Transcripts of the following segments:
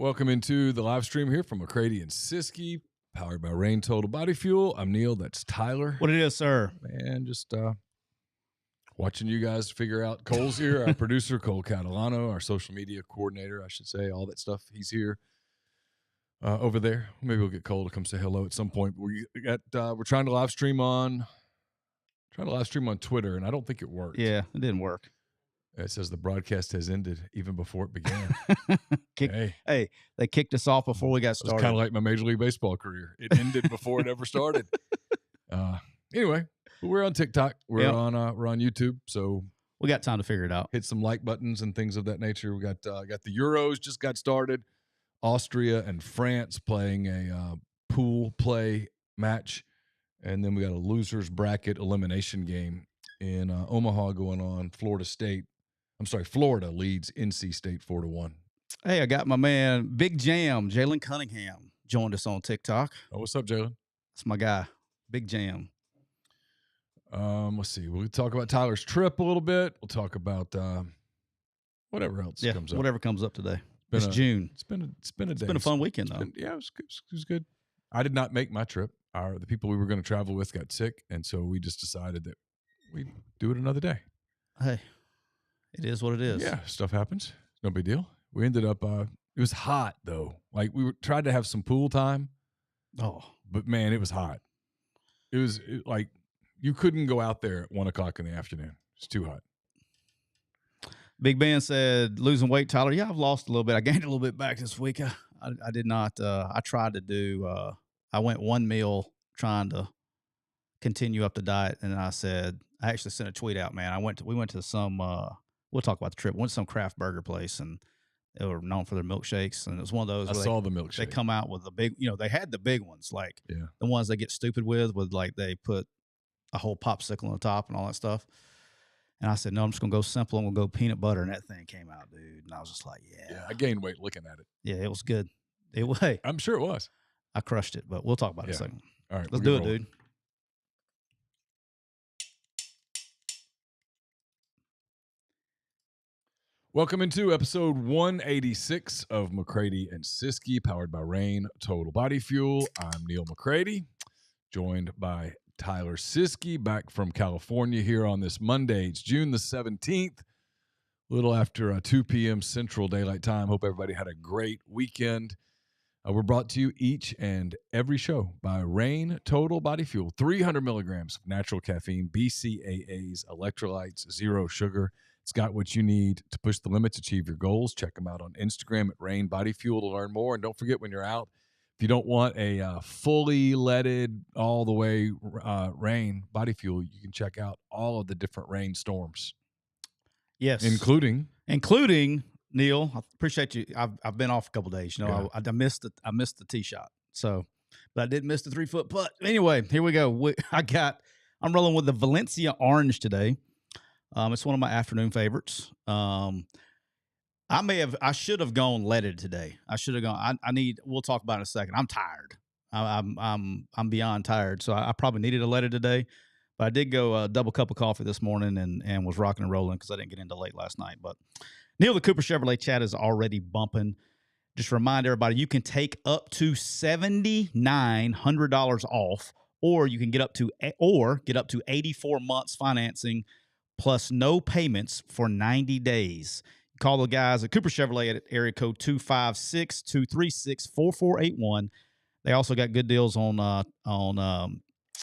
Welcome into the live stream here from McCready and Siskey, powered by Rain Total Body Fuel. I'm Neal. That's Tyler. What it is, sir? Man, just watching you guys figure out. Cole's here, our producer, Cole Catalano, our social media coordinator, I should say, all that stuff. He's here over there. Maybe we'll get Cole to come say hello at some point. We're trying to live stream on Twitter, and I don't think it worked. Yeah, it didn't work. It says the broadcast has ended even before it began. Hey, they kicked us off before we got started. It's kind of like my Major League Baseball career. It ended before it ever started. Anyway, we're on TikTok. We're on YouTube. So we got time to figure it out. Hit some like buttons and things of that nature. We got the Euros just got started. Austria and France playing a pool play match, and then we got a losers bracket elimination game in Omaha going on. Florida leads NC State 4-1. Hey, I got my man, Big Jam, Jalen Cunningham, joined us on TikTok. Oh, what's up, Jalen? That's my guy, Big Jam. Let's see. We'll talk about Tyler's trip a little bit. We'll talk about whatever else comes up. Whatever comes up today. It's June. It's been a day. It's been a fun weekend, though. It was good. I did not make my trip. The people we were going to travel with got sick, and so we just decided that we'd do it another day. Hey, it is what it is. Yeah, stuff happens. No big deal. We ended up, it was hot, though. Like, tried to have some pool time. Oh. But, man, it was hot. It was like you couldn't go out there at 1 o'clock in the afternoon. It's too hot. Big Ben said, losing weight, Tyler. Yeah, I've lost a little bit. I gained a little bit back this week. I did not. I tried to do, I went one meal trying to continue up the diet. And I actually sent a tweet out, man. We went to some, we'll talk about the trip. Went to some craft burger place, and they were known for their milkshakes. And it was one of those. I saw the milkshake. They come out with the big, they had the big ones, like the ones they get stupid with like they put a whole popsicle on the top and all that stuff. And I said, no, I'm just going to go simple. I'm going to go peanut butter. And that thing came out, dude. And I was just like, yeah. I gained weight looking at it. Yeah, it was good. Hey, I'm sure it was. I crushed it, but we'll talk about it in a second. All right. Let's do it, dude. Welcome into episode 186 of McCready and Siskey, powered by Rain Total Body Fuel. I'm Neal McCready, joined by Tyler Siskey, back from California here on this Monday. It's June the 17th, a little after 2 p.m. Central Daylight Time. Hope everybody had a great weekend. We're brought to you each and every show by Rain Total Body Fuel. 300 milligrams of natural caffeine, BCAAs, electrolytes, zero sugar. It's got what you need to push the limits, achieve your goals. Check them out on Instagram at Rain Body Fuel to learn more. And don't forget, when you're out, if you don't want a fully leaded all the way Rain Body Fuel, you can check out all of the different Rain storms. Yes, including Neal. I appreciate you. I've been off a couple of days. I missed the tee shot. So, but I did miss the 3-foot putt. Anyway, here we go. I'm rolling with the Valencia Orange today. It's one of my afternoon favorites. I should have gone leaded today. I should have gone. We'll talk about it in a second. I'm tired. I'm beyond tired. So I probably needed a leaded today, but I did go a double cup of coffee this morning and was rocking and rolling because I didn't get into late last night. But Neal, the Cooper Chevrolet chat is already bumping. Just remind everybody, you can take up to $7,900 off, or you can get up to 84 months financing plus no payments for 90 days. Call the guys at Cooper Chevrolet at area code 256-236-4481. They also got good deals on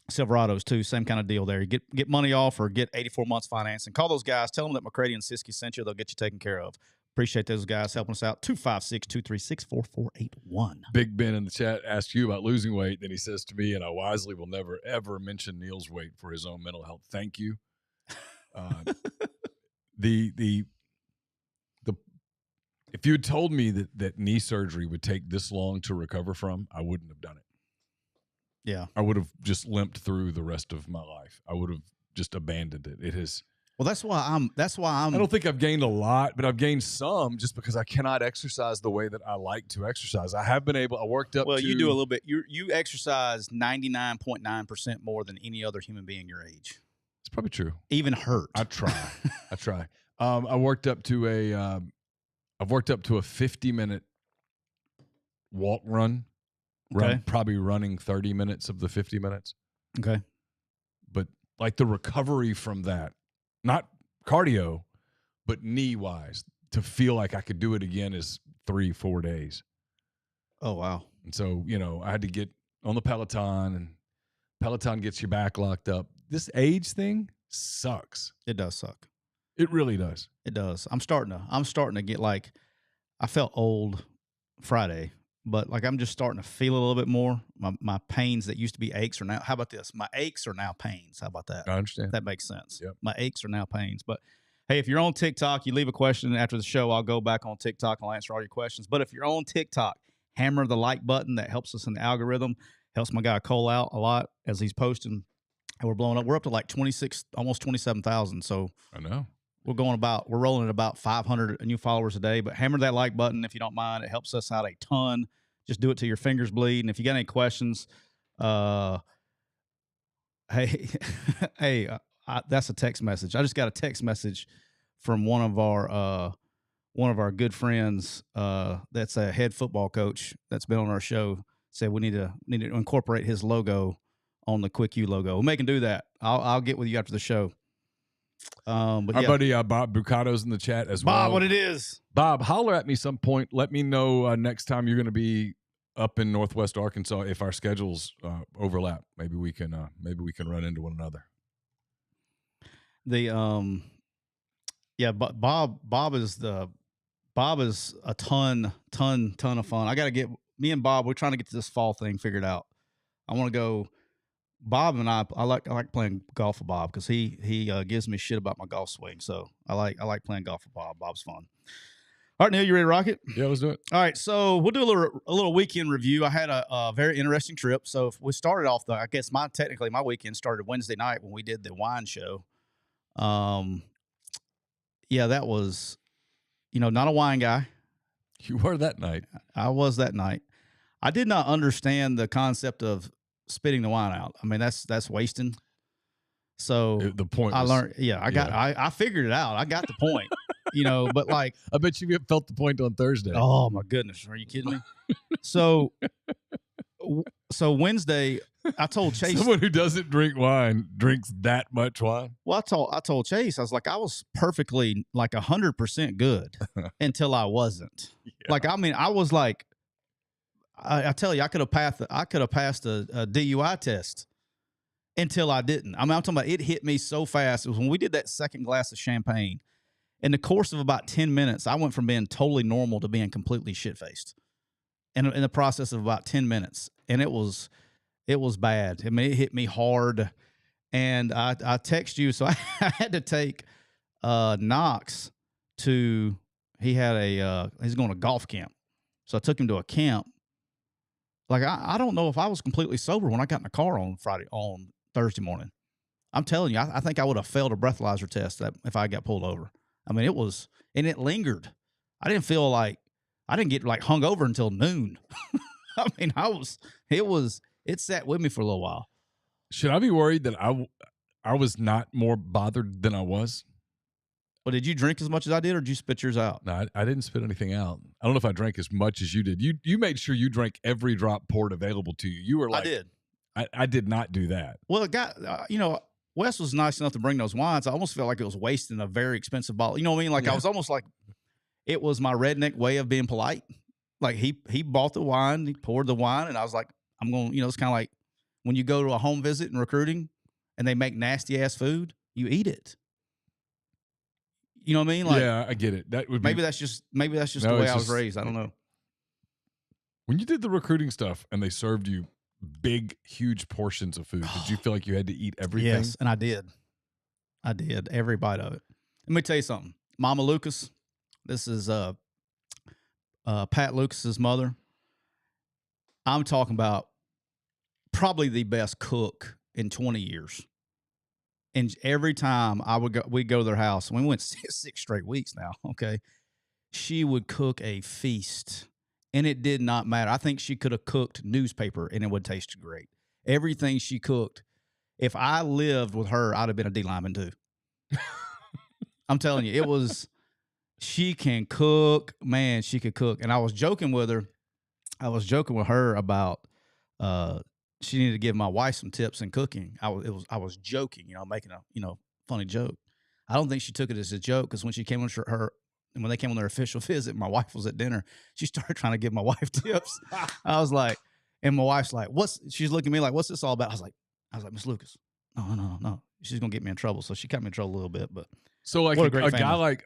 Silverados too. Same kind of deal there. You get money off or get 84 months financing. Call those guys. Tell them that McCready and Siskey sent you. They'll get you taken care of. Appreciate those guys helping us out. 256-236-4481. Big Ben in the chat asked you about losing weight. Then he says to me, and I wisely will never, ever mention Neal's weight for his own mental health. Thank you. If you had told me that knee surgery would take this long to recover from, I wouldn't have done it. Yeah. I would have just limped through the rest of my life. I would have just abandoned it. It has. Well, that's why I'm. I don't think I've gained a lot, but I've gained some just because I cannot exercise the way that I like to exercise. I have been able. I worked up. Well, you do a little bit. You exercise 99.9% more than any other human being your age. It's probably true. Even hurt. I try. I've worked up to a 50-minute walk run, Okay. probably running 30 minutes of the 50 minutes. Okay. But like the recovery from that, not cardio, but knee wise, to feel like I could do it again is 3-4 days. Oh, wow. And so, I had to get on the Peloton, and Peloton gets your back locked up. This age thing sucks. It does suck. It really does. It does. I'm starting to get like, I felt old Friday, but like I'm just starting to feel a little bit more. My pains that used to be aches are now, how about this? My aches are now pains. How about that? I understand. That makes sense. Yep. My aches are now pains. But hey, if you're on TikTok, you leave a question after the show, I'll go back on TikTok and I'll answer all your questions. But if you're on TikTok, hammer the like button. That helps us in the algorithm. Helps my guy Cole out a lot as he's posting. And we're blowing up. We're up to like 26, almost 27,000. So I know. we're rolling at about 500 new followers a day. But hammer that like button if you don't mind. It helps us out a ton. Just do it till your fingers bleed. And if you got any questions, hey, that's a text message. I just got a text message from one of our good friends. That's a head football coach that's been on our show. Said we need to incorporate his logo on the Quick U logo. We may can do that. I'll get with you after the show. But Our buddy Bob Bucato's in the chat as well. Bob, what it is? Bob, holler at me some point. Let me know next time you're going to be up in Northwest Arkansas if our schedules overlap. Maybe we can run into one another. But Bob is a ton of fun. I got to get me and Bob. We're trying to get this fall thing figured out. I want to go. Bob and I like playing golf with Bob because he gives me shit about my golf swing. So I like playing golf with Bob. Bob's fun. All right, Neal, you ready to rock it? Yeah, let's do it. All right, so we'll do a little weekend review. I had a very interesting trip. So if we started off I guess my weekend started Wednesday night when we did the wine show. Yeah, that was, not a wine guy. You were that night. I was that night. I did not understand the concept of spitting the wine out. I mean, that's wasting. So The point I was, learned. Yeah, I figured it out. I got the point. But like, I bet you felt the point on Thursday. oh my goodness, are you kidding me? So Wednesday, I told Chase. Someone who doesn't drink wine drinks that much wine. Well, I told Chase, I was like, I was perfectly like 100% good until I wasn't. Yeah. Like, I mean, I was like, I tell you, I could have passed a DUI test until I didn't. I mean, I'm talking about it hit me so fast. It was when we did that second glass of champagne. In the course of about 10 minutes, I went from being totally normal to being completely shit-faced. In the process of about 10 minutes. And it was bad. I mean, it hit me hard. And I text you, so I had to take Knox to, he's going to golf camp. So I took him to a camp. Like, I don't know if I was completely sober when I got in the car on Thursday morning. I'm telling you, I think I would have failed a breathalyzer test if I got pulled over. I mean, it lingered. I didn't get like hungover until noon. I mean, it sat with me for a little while. Should I be worried that I was not more bothered than I was? Well, did you drink as much as I did, or did you spit yours out? No, I didn't spit anything out. I don't know if I drank as much as you did. You made sure you drank every drop poured available to you. You were like, I did. I did not do that. Well, it got, Wes was nice enough to bring those wines. I almost felt like it was wasting a very expensive bottle. You know what I mean? Like, yeah. I was almost like, it was my redneck way of being polite. Like, he bought the wine, he poured the wine, and I was like, I'm going, it's kind of like when you go to a home visit in recruiting and they make nasty ass food, you eat it. You know what I mean? Like, yeah, I get it. That would be, maybe that's just the way I was raised. I don't know. When you did the recruiting stuff and they served you big, huge portions of food, did you feel like you had to eat everything? Yes, and I did. Every bite of it. Let me tell you something. Mama Lucas, this is Pat Lucas's mother. I'm talking about probably the best cook in 20 years. And every time we'd go to their house, and we went 6 straight weeks now, okay? She would cook a feast, and it did not matter. I think she could have cooked newspaper, and it would taste great. Everything she cooked, if I lived with her, I'd have been a D lineman too. I'm telling you, she can cook. Man, she could cook. And I was joking with her. I was joking with her about uh, she needed to give my wife some tips in cooking. I was joking, making a funny joke. I don't think she took it as a joke because when she came on when they came on their official visit, my wife was at dinner. She started trying to give my wife tips. I was like, and my wife's like, she's looking at me like, what's this all about? I was like, Miss Lucas, no. She's gonna get me in trouble. So she got me in trouble a little bit, but so like what a great guy family. like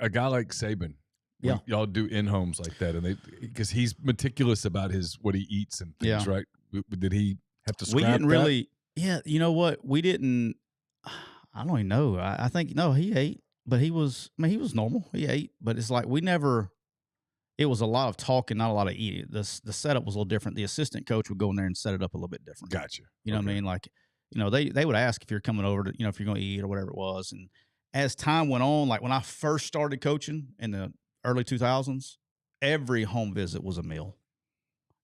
Saban, Yeah. y'all do in homes like that, and because he's meticulous about what he eats and things, Yeah. right? Did he have to scrap We didn't that? really, yeah, you know what? We didn't, I don't even know. I think, no, he ate, but he was normal. He ate, but it's like it was a lot of talking, not a lot of eating. The setup was a little different. The assistant coach would go in there and set it up a little bit different. Gotcha. You know what I mean? Like, they would ask if you're coming over to, if you're going to eat or whatever it was. And as time went on, like when I first started coaching in the early 2000s, every home visit was a meal.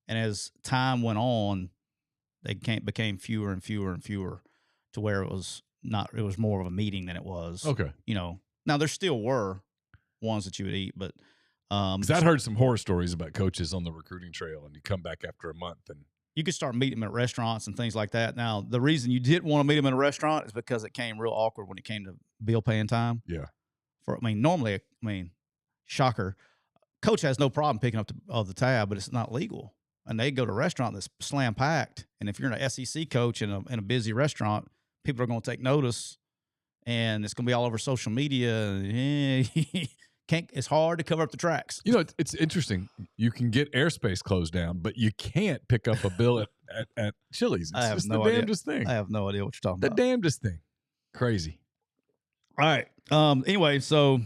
And as time went on, they became fewer and fewer and fewer to where it was more of a meeting than it was. Okay. Now there still were ones that you would eat, but because I'd heard some horror stories about coaches on the recruiting trail, and you come back after a month and you could start meeting them at restaurants and things like that. Now, the reason you didn't want to meet them in a restaurant is because it came real awkward when it came to bill paying time. Yeah. Normally, shocker, coach has no problem picking up the tab, but it's not legal. And they go to a restaurant that's slam packed. And if you're an SEC coach in a busy restaurant, people are going to take notice, and it's going to be all over social media. It's hard to cover up the tracks. It's interesting. You can get airspace closed down, but you can't pick up a bill at Chili's. It's just the damnedest thing. I have no idea what you're talking about. The damnedest thing. Crazy. All right. Anyway, so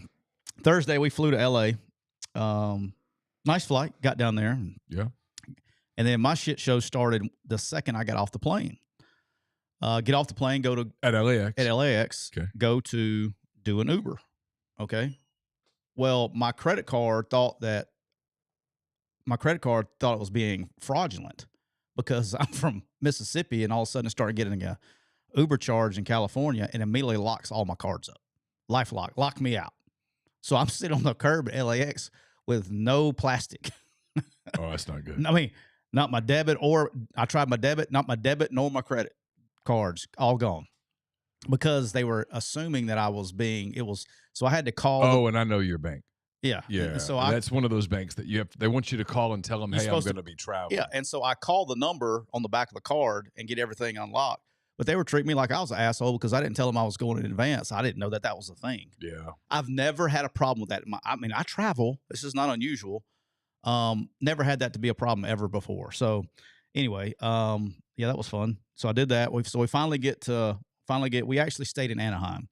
Thursday we flew to L.A. Nice flight. Got down there. Yeah. And then my shit show started the second I got off the plane. Get off the plane, go to at LAX. At LAX, okay. Go to do an Uber. Okay. Well, my credit card thought it was being fraudulent because I'm from Mississippi, and all of a sudden it started getting a Uber charge in California, and immediately locks all my cards up. LifeLock, locked me out. So I'm sitting on the curb at LAX with no plastic. Oh, that's not good. Not my debit, or I tried my debit, not my debit nor my credit cards, all gone. Because they were assuming that so I had to call. Oh, and I know your bank. Yeah. Yeah. So that's one of those banks that they want you to call and tell them, hey, I'm going to be traveling. Yeah. And so I called the number on the back of the card and get everything unlocked. But they were treating me like I was an asshole because I didn't tell them I was going in advance. I didn't know that was a thing. Yeah. I've never had a problem with that. I travel. This is not unusual. Never had that to be a problem ever before. So anyway, yeah, that was fun. So I did that. We we actually stayed in Anaheim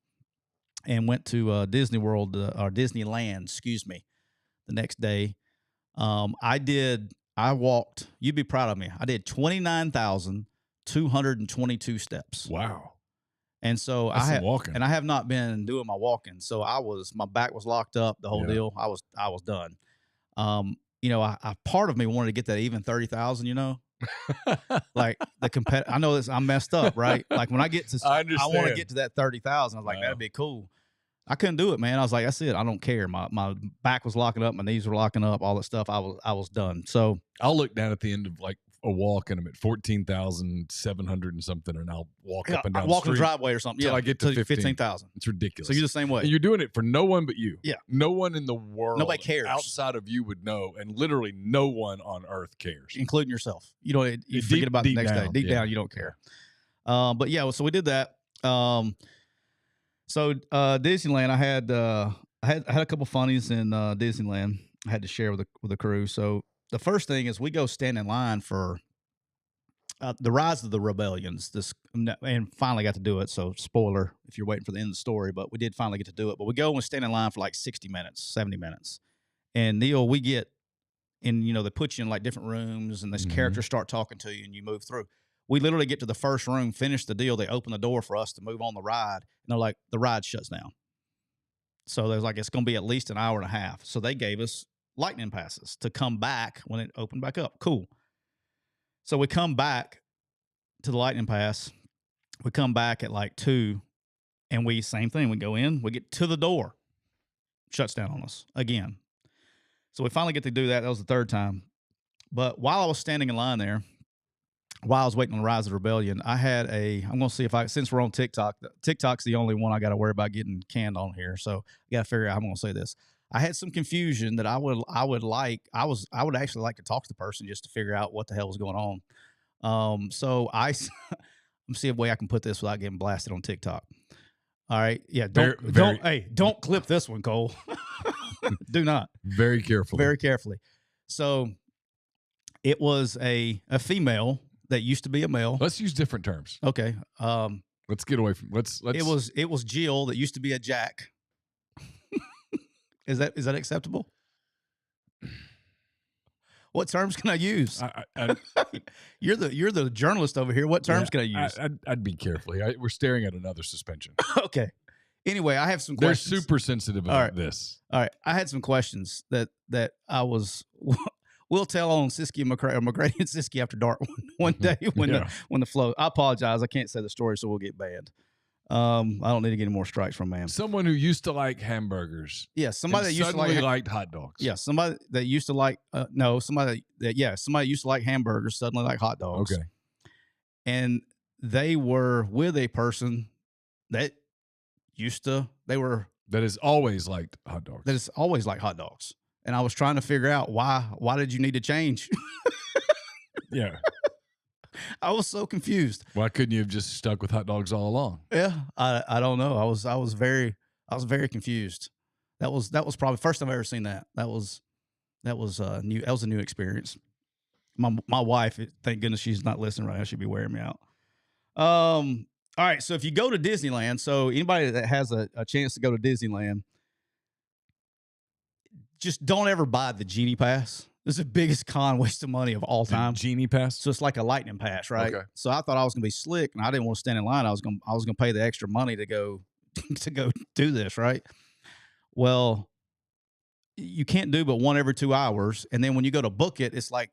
and went to Disney World or Disneyland, the next day. I walked, you'd be proud of me. I did 29,222 steps. Wow. And so I have not been doing my walking. So my back was locked up, the whole deal. I was done. Part of me wanted to get that even 30,000, like I know this, I'm messed up, right? Like when I get to, I want to get to that 30,000. I was like, that'd be cool. I couldn't do it, man. I was like, that's it. I don't care. My back was locking up. My knees were locking up, all that stuff. I was done. So I'll look down at the end of like a walk and I'm at 14,700 and something, and I'll walk up and down the street, the driveway or something. Yeah, I get to 15,000. It's ridiculous. So you're the same way. And you're doing it for no one but you. Yeah. No one in the world, nobody cares outside of you would know, and literally no one on earth cares, including yourself. You forget about the next day. Deep down, you don't care. But yeah, so we did that. So Disneyland, I had a couple funnies in Disneyland. I had to share with the crew. So the first thing is we go stand in line for the Rise of the Rebellions. And finally got to do it. So spoiler if you're waiting for the end of the story, but we did finally get to do it. But we go and stand in line for like 60 minutes, 70 minutes. And Neal, we get in, they put you in like different rooms, and this characters start talking to you, and you move through. We literally get to the first room, finish the deal. They open the door for us to move on the ride. And they're like, the ride shuts down. So there's like, it's going to be at least an hour and a half. So they gave us lightning passes to come back when it opened back up. Cool. So we come back to the lightning pass. We come back at like 2, and same thing. We go in, we get to the door, shuts down on us again. So we finally get to do that. That was the third time. But while I was standing in line there, while I was waiting on the Rise of the Rebellion, I had I'm going to see if since we're on TikTok, TikTok's the only one I got to worry about getting canned on here. So I got to figure out how I'm going to say this. I had some confusion that I would actually like to talk to the person just to figure out what the hell was going on. So I'm see a way I can put this without getting blasted on TikTok. All right. Yeah. Don't clip this one, Cole. Do not. Very carefully. Very carefully. So it was a female that used to be a male. Let's use different terms. Okay. Let's get away from let's It was Jill that used to be a Jack. Is that acceptable? What terms can I use? You're the journalist over here. What terms can I use? I'd be careful. We're staring at another suspension. Okay. Anyway, I have some questions. They're super sensitive about this. All right. I had some questions that I was. We'll tell on Siskey and McCready and Siskey after dark one day when the flow. I apologize. I can't say the story, so we'll get banned. I don't need to get any more strikes from man. Someone who used to like hamburgers. Yeah, somebody that used to liked hot dogs. Yeah, somebody that used to like somebody used to like hamburgers suddenly like hot dogs. Okay. And they were with a person that has always liked hot dogs. That has always liked hot dogs. And I was trying to figure out why did you need to change? Yeah. I was so confused. Why couldn't you have just stuck with hot dogs all along? Yeah, I don't know. I was very confused. That was probably first time I've ever seen that. That was new. That was a new experience. My wife, thank goodness she's not listening right now. She'd be wearing me out. All right. So if you go to Disneyland, so anybody that has a chance to go to Disneyland, just don't ever buy the Genie Pass. This is the biggest con waste of money of all time. Genie Pass? So it's like a lightning pass, right? Okay. So I thought I was gonna be slick, and I didn't want to stand in line. I was gonna pay the extra money to go do this, right? Well, you can't do but one every 2 hours, and then when you go to book it, it's like,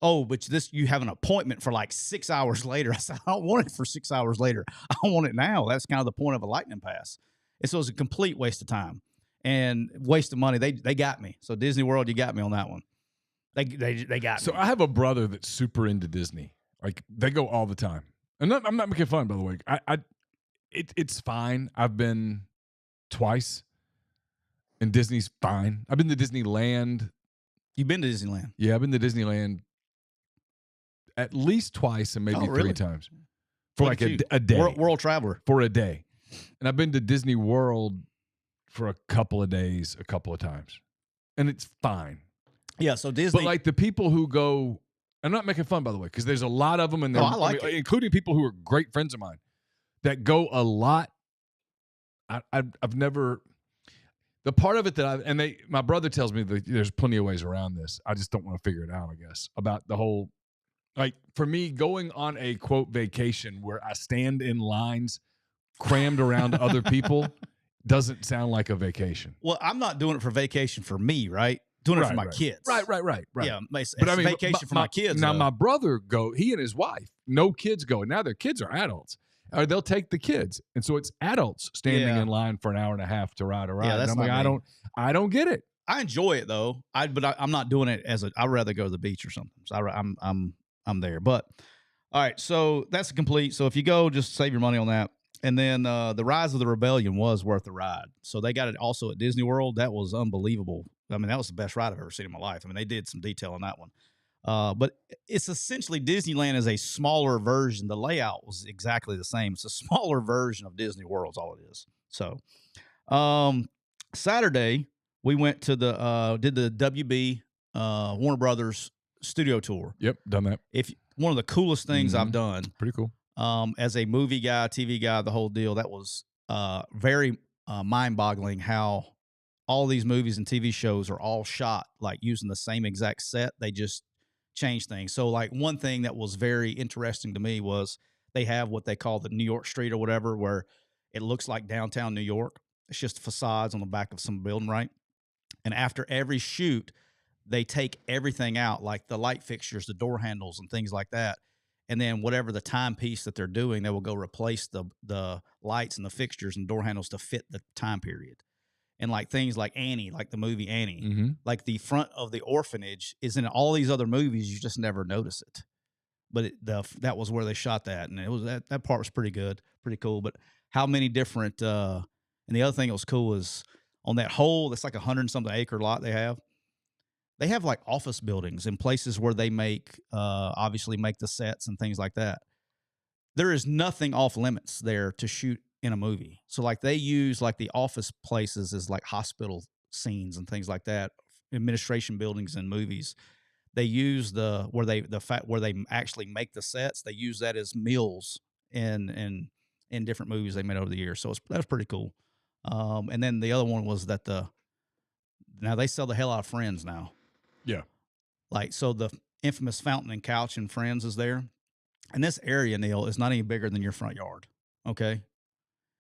oh, but you have an appointment for like 6 hours later. I said, I don't want it for 6 hours later. I want it now. That's kind of the point of a lightning pass. And so it was a complete waste of time and waste of money. They got me. So Disney World, you got me on that one. They got me. So I have a brother that's super into Disney. Like they go all the time. And I'm not making fun, by the way. It's fine. I've been twice, and Disney's fine. I've been to Disneyland. You've been to Disneyland? Yeah, I've been to Disneyland at least twice and maybe 3 times for like a day. World traveler. For a day. And I've been to Disney World for a couple of days, a couple of times. And it's fine. Yeah, so Disney. But like the people who go, I'm not making fun, by the way, because there's a lot of them, and I like it. Including people who are great friends of mine that go a lot. I've never. The part of it that my brother tells me that there's plenty of ways around this. I just don't want to figure it out, I guess, about the whole. Like for me, going on a quote vacation where I stand in lines crammed around other people doesn't sound like a vacation. Well, I'm not doing it for vacation for me, right? Doing it for my kids. Right. Yeah, but I mean, vacation for my kids. Now, my brother he and his wife, no kids go. Now their kids are adults. Or they'll take the kids. And so it's adults standing in line for an hour and a half to ride a ride. Yeah, that's and I'm like, I don't get it. I enjoy it though. But I'm not doing it I'd rather go to the beach or something. So I'm there. But all right, so that's complete. So if you go, just save your money on that. And then the Rise of the Rebellion was worth the ride. So they got it also at Disney World. That was unbelievable. I mean, that was the best ride I've ever seen in my life. I mean, they did some detail on that one. But it's essentially Disneyland is a smaller version. The layout was exactly the same. It's a smaller version of Disney World is all it is. So Saturday, we went to did the WB Warner Brothers studio tour. Yep, done that. One of the coolest things I've done. Pretty cool. As a movie guy, TV guy, the whole deal, that was very mind-boggling how all these movies and TV shows are all shot like using the same exact set. They just change things. So like one thing that was very interesting to me was they have what they call the New York Street or whatever, where it looks like downtown New York. It's just facades on the back of some building, right? And after every shoot, they take everything out, like the light fixtures, the door handles, and things like that. And then whatever the timepiece that they're doing, they will go replace the lights and the fixtures and door handles to fit the time period. and like things like Annie, like the movie Annie, Mm-hmm. like the front of the orphanage is in all these other movies. You just never notice it. But that was where they shot that, and it was that part was pretty good, pretty cool. But how many different and the other thing that was cool is on that whole, that's like 100-something acre lot they have like office buildings and places where they obviously make the sets and things like that. There is nothing off limits there to shoot in a movie. So like they use like the office places as like hospital scenes and things like that, administration buildings in movies. They use where they actually make the sets. They use that as meals in different movies they made over the years. So that was pretty cool. And then the other one was that now they sell the hell out of Friends now. Yeah. Like, so the infamous fountain and couch in Friends is there. And this area, Neal, is not any bigger than your front yard. Okay.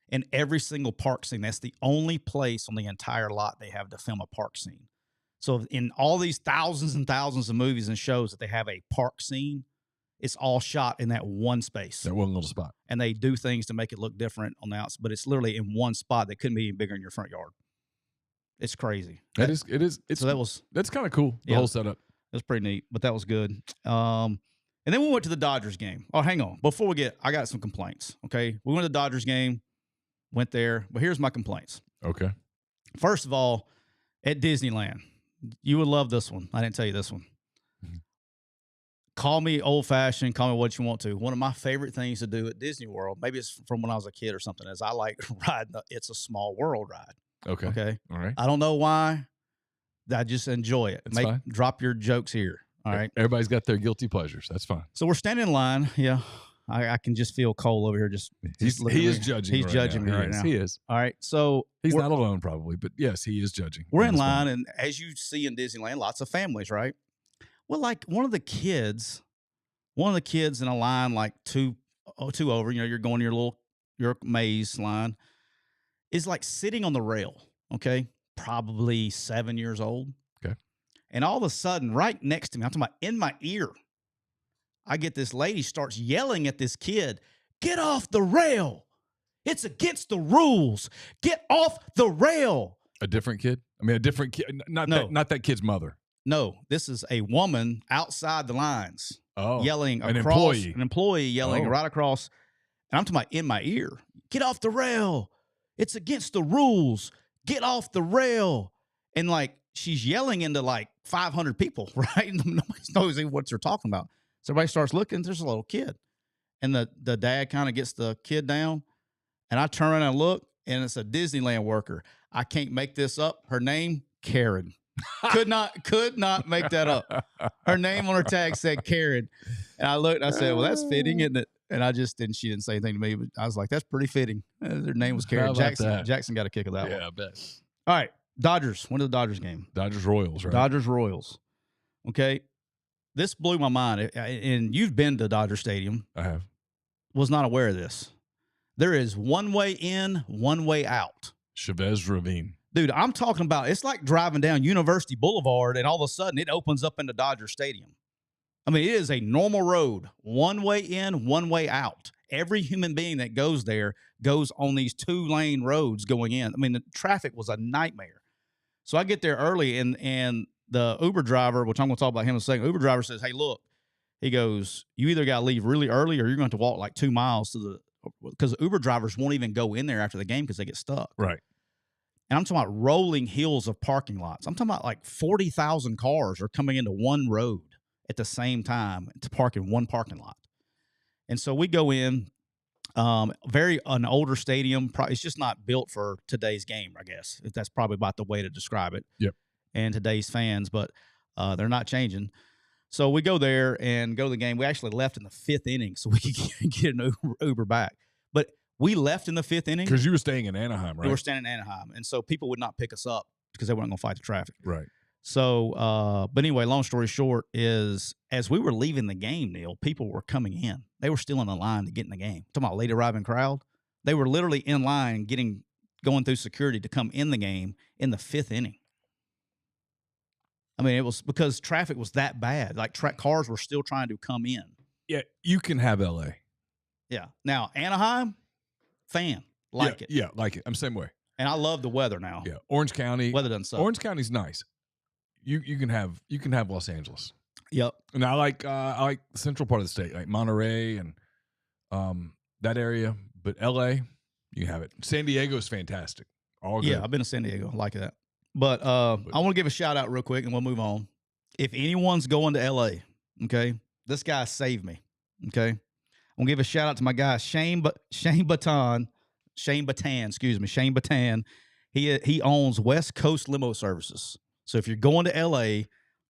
And every single park scene, that's the only place on the entire lot they have to film a park scene. So in all these thousands and thousands of movies and shows that they have a park scene, it's all shot in that one space. That one little spot. And they do things to make it look different on the outside, but it's literally in one spot that couldn't be any bigger in your front yard. It's crazy. It is. That's kind of cool. The whole setup. It was pretty neat, but that was good. And then we went to the Dodgers game. Oh, hang on. Before I got some complaints. Okay. We went to the Dodgers game, went there, but here's my complaints. Okay. First of all, at Disneyland, you would love this one. I didn't tell you this one. Mm-hmm. Call me old-fashioned, call me what you want to. One of my favorite things to do at Disney World, maybe it's from when I was a kid or something, is I like riding the It's a Small World ride. Okay. Okay. All right. I don't know why. I just enjoy it. It's fine. Drop your jokes here. All right. Everybody's got their guilty pleasures. That's fine. So we're standing in line. Yeah. I can just feel Cole over here. He is judging. He's judging me right now. He is. All right. So he's not alone, probably, but yes, he is judging. We're in line, and as you see in Disneyland, lots of families, right? Well, like one of the kids in a line, like two over, you're going to your maze line, is like sitting on the rail. Okay. Probably 7 years old. Okay. And all of a sudden, right next to me, I'm talking about in my ear, I get this lady starts yelling at this kid, "Get off the rail. It's against the rules. Get off the rail." A different kid? I mean, a different kid. Not that kid's mother. No, this is a woman outside the lines yelling across. An employee yelling right across. And I'm talking about in my ear, "Get off the rail. It's against the rules. Get off the rail." And like she's yelling into like 500 people, right? Nobody knows what they're talking about. So everybody starts looking. There's a little kid. And the dad kind of gets the kid down. And I turn around and look, and it's a Disneyland worker. I can't make this up. Her name, Karen. Could not make that up. Her name on her tag said Karen. And I looked and I said, "Well, that's fitting, isn't it?" And she didn't say anything to me, but I was like, "That's pretty fitting." Their name was Karen. Jackson got a kick of that one. Yeah, I bet. All right. Dodgers. When did the Dodgers game? Dodgers Royals, right? Dodgers Royals. Okay. This blew my mind. And you've been to Dodger Stadium. I have. Was not aware of this. There is one way in, one way out. Chavez Ravine. Dude, I'm talking about, it's like driving down University Boulevard and all of a sudden it opens up into Dodger Stadium. I mean, it is a normal road. One way in, one way out. Every human being that goes there goes on these 2-lane roads going in. I mean, the traffic was a nightmare. So I get there early and the Uber driver, which I'm going to talk about him in a second, Uber driver says, "Hey, look," he goes, "You either got to leave really early or you're going to have to walk like 2 miles because Uber drivers won't even go in there after the game because they get stuck." Right. And I'm talking about rolling hills of parking lots. I'm talking about like 40,000 cars are coming into one road at the same time to park in one parking lot. And so we go in, an older stadium. It's just not built for today's game, I guess. That's probably about the way to describe it. Yep. And today's fans, but they're not changing. So we go there and go to the game. We actually left in the 5th inning so we could get an Uber back. But we left in the 5th inning. Because you were staying in Anaheim, right? We were staying in Anaheim. And so people would not pick us up because they weren't going to fight the traffic. Right. So, but anyway, long story short is as we were leaving the game, Neal, people were coming in. They were still in the line to get in the game. I'm talking about late arriving crowd. They were literally in line going through security to come in the game in the 5th inning. I mean, it was because traffic was that bad. Like cars were still trying to come in. Yeah, you can have LA. Yeah. Now, Anaheim, fan, like it. Yeah, like it. I'm the same way. And I love the weather now. Yeah, Orange County. Weather doesn't suck. Orange County's nice. You can have Los Angeles. Yep. And I like the central part of the state, like Monterey and that area. But LA, you have it. San Diego's fantastic. All good. Yeah, I've been to San Diego. I like that. But I want to give a shout out real quick, and we'll move on. If anyone's going to LA, okay, this guy saved me. Okay, I'm gonna give a shout out to my guy Shane Baton. He owns West Coast Limo Services. So if you're going to LA,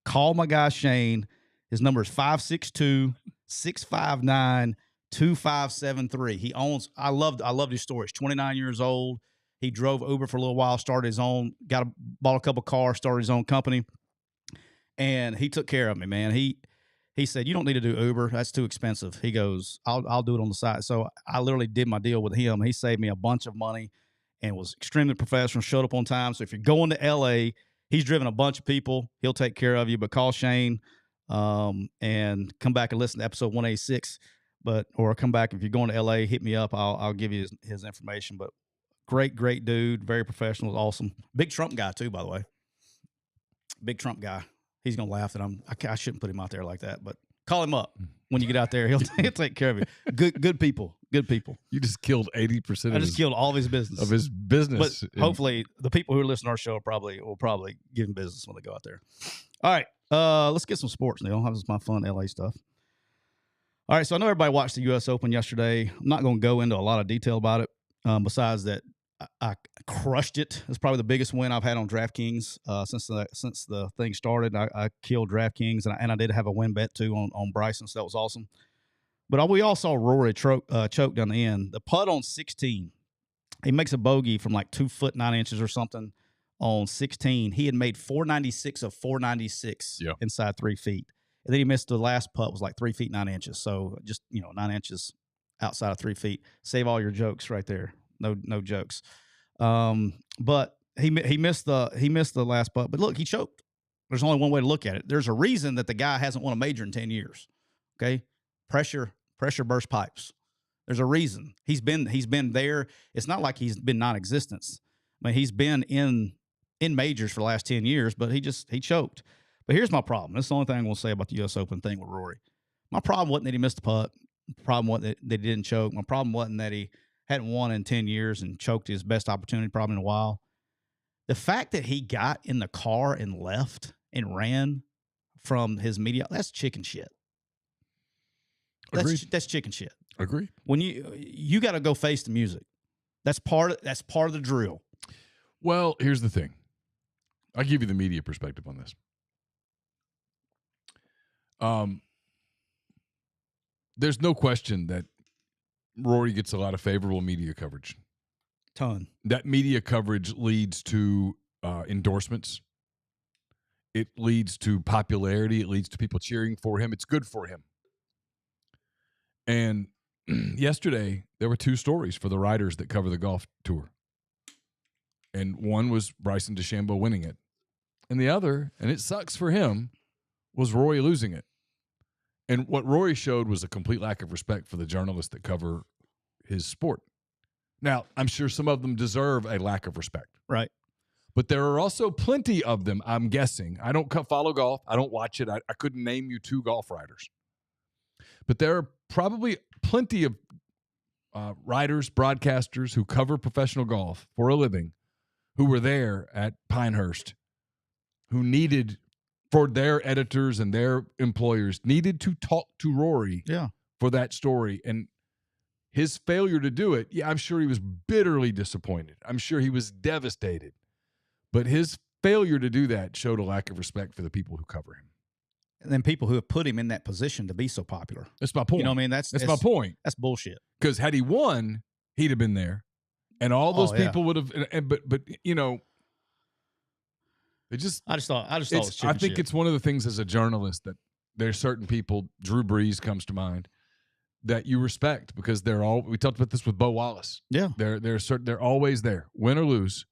call my guy Shane. His number is 562-659-2573. He owns. I loved his story. He's 29 years old. He drove Uber for a little while, started his own, bought a couple cars, started his own company, and he took care of me, man. He said, "You don't need to do Uber. That's too expensive." He goes, "I'll do it on the side." So I literally did my deal with him. He saved me a bunch of money and was extremely professional, showed up on time. So if you're going to LA, he's driven a bunch of people. He'll take care of you, but call Shane and come back and listen to episode 186. Or come back if you're going to LA, hit me up. I'll give you his information. But great dude, very professional, awesome. Big Trump guy too, by the way. Big Trump guy. He's gonna laugh that I shouldn't put him out there like that, but call him up when you get out there. He'll take care of you. Good people. You just killed 80%. I just killed all of his business. But hopefully, the people who listen to our show will probably give him business when they go out there. All right, let's get some sports, Neal. That was my fun LA stuff. All right, so I know everybody watched the U.S. Open yesterday. I'm not going to go into a lot of detail about it. Besides that, I crushed it. It's probably the biggest win I've had on DraftKings since the thing started. I killed DraftKings, and I did have a win bet too on Bryson, so that was awesome. But we all saw Rory choke down the end. The putt on 16, he makes a bogey from like 2 foot 9 inches or something on 16. He had made 496 of 496 inside 3 feet, and then he missed the last putt was like 3 feet 9 inches. So just 9 inches outside of 3 feet. Save all your jokes right there. No jokes. But he missed the last putt. But look, he choked. There's only one way to look at it. There's a reason that the guy hasn't won a major in 10 years. Okay, pressure burst pipes. There's a reason. He's been there. It's not like he's been non-existence. I mean, he's been in majors for the last 10 years, but he choked. But here's my problem. That's the only thing I'm going to say about the U.S. Open thing with Rory. My problem wasn't that he missed the putt. The problem wasn't that he didn't choke. My problem wasn't that he hadn't won in 10 years and choked his best opportunity probably in a while. The fact that he got in the car and left and ran from his media, that's chicken shit. That's chicken shit. Agree. When you got to go face the music. That's part of the drill. Well, here's the thing. I'll give you the media perspective on this. There's no question that Rory gets a lot of favorable media coverage. Ton. That media coverage leads to endorsements. It leads to popularity. It leads to people cheering for him. It's good for him. And yesterday, there were 2 stories for the writers that cover the golf tour. And one was Bryson DeChambeau winning it. And the other, and it sucks for him, was Rory losing it. And what Rory showed was a complete lack of respect for the journalists that cover his sport. Now, I'm sure some of them deserve a lack of respect. Right. But there are also plenty of them, I'm guessing. I don't follow golf. I don't watch it. I couldn't name you 2 golf writers. But there are probably plenty of writers, broadcasters who cover professional golf for a living who were there at Pinehurst who needed, for their editors and their employers, needed to talk to Rory for that story. And his failure to do it, I'm sure he was bitterly disappointed. I'm sure he was devastated. But his failure to do that showed a lack of respect for the people who cover him. And then people who have put him in that position to be so popular. That's my point. You know what I mean? That's my point. That's bullshit. Because had he won, he'd have been there. And all those people would have, but it just. I just thought it was chicken I think shit. It's one of the things as a journalist that there's certain people, Drew Brees comes to mind, that you respect because we talked about this with Bo Wallace. Yeah. They're always there, win or lose,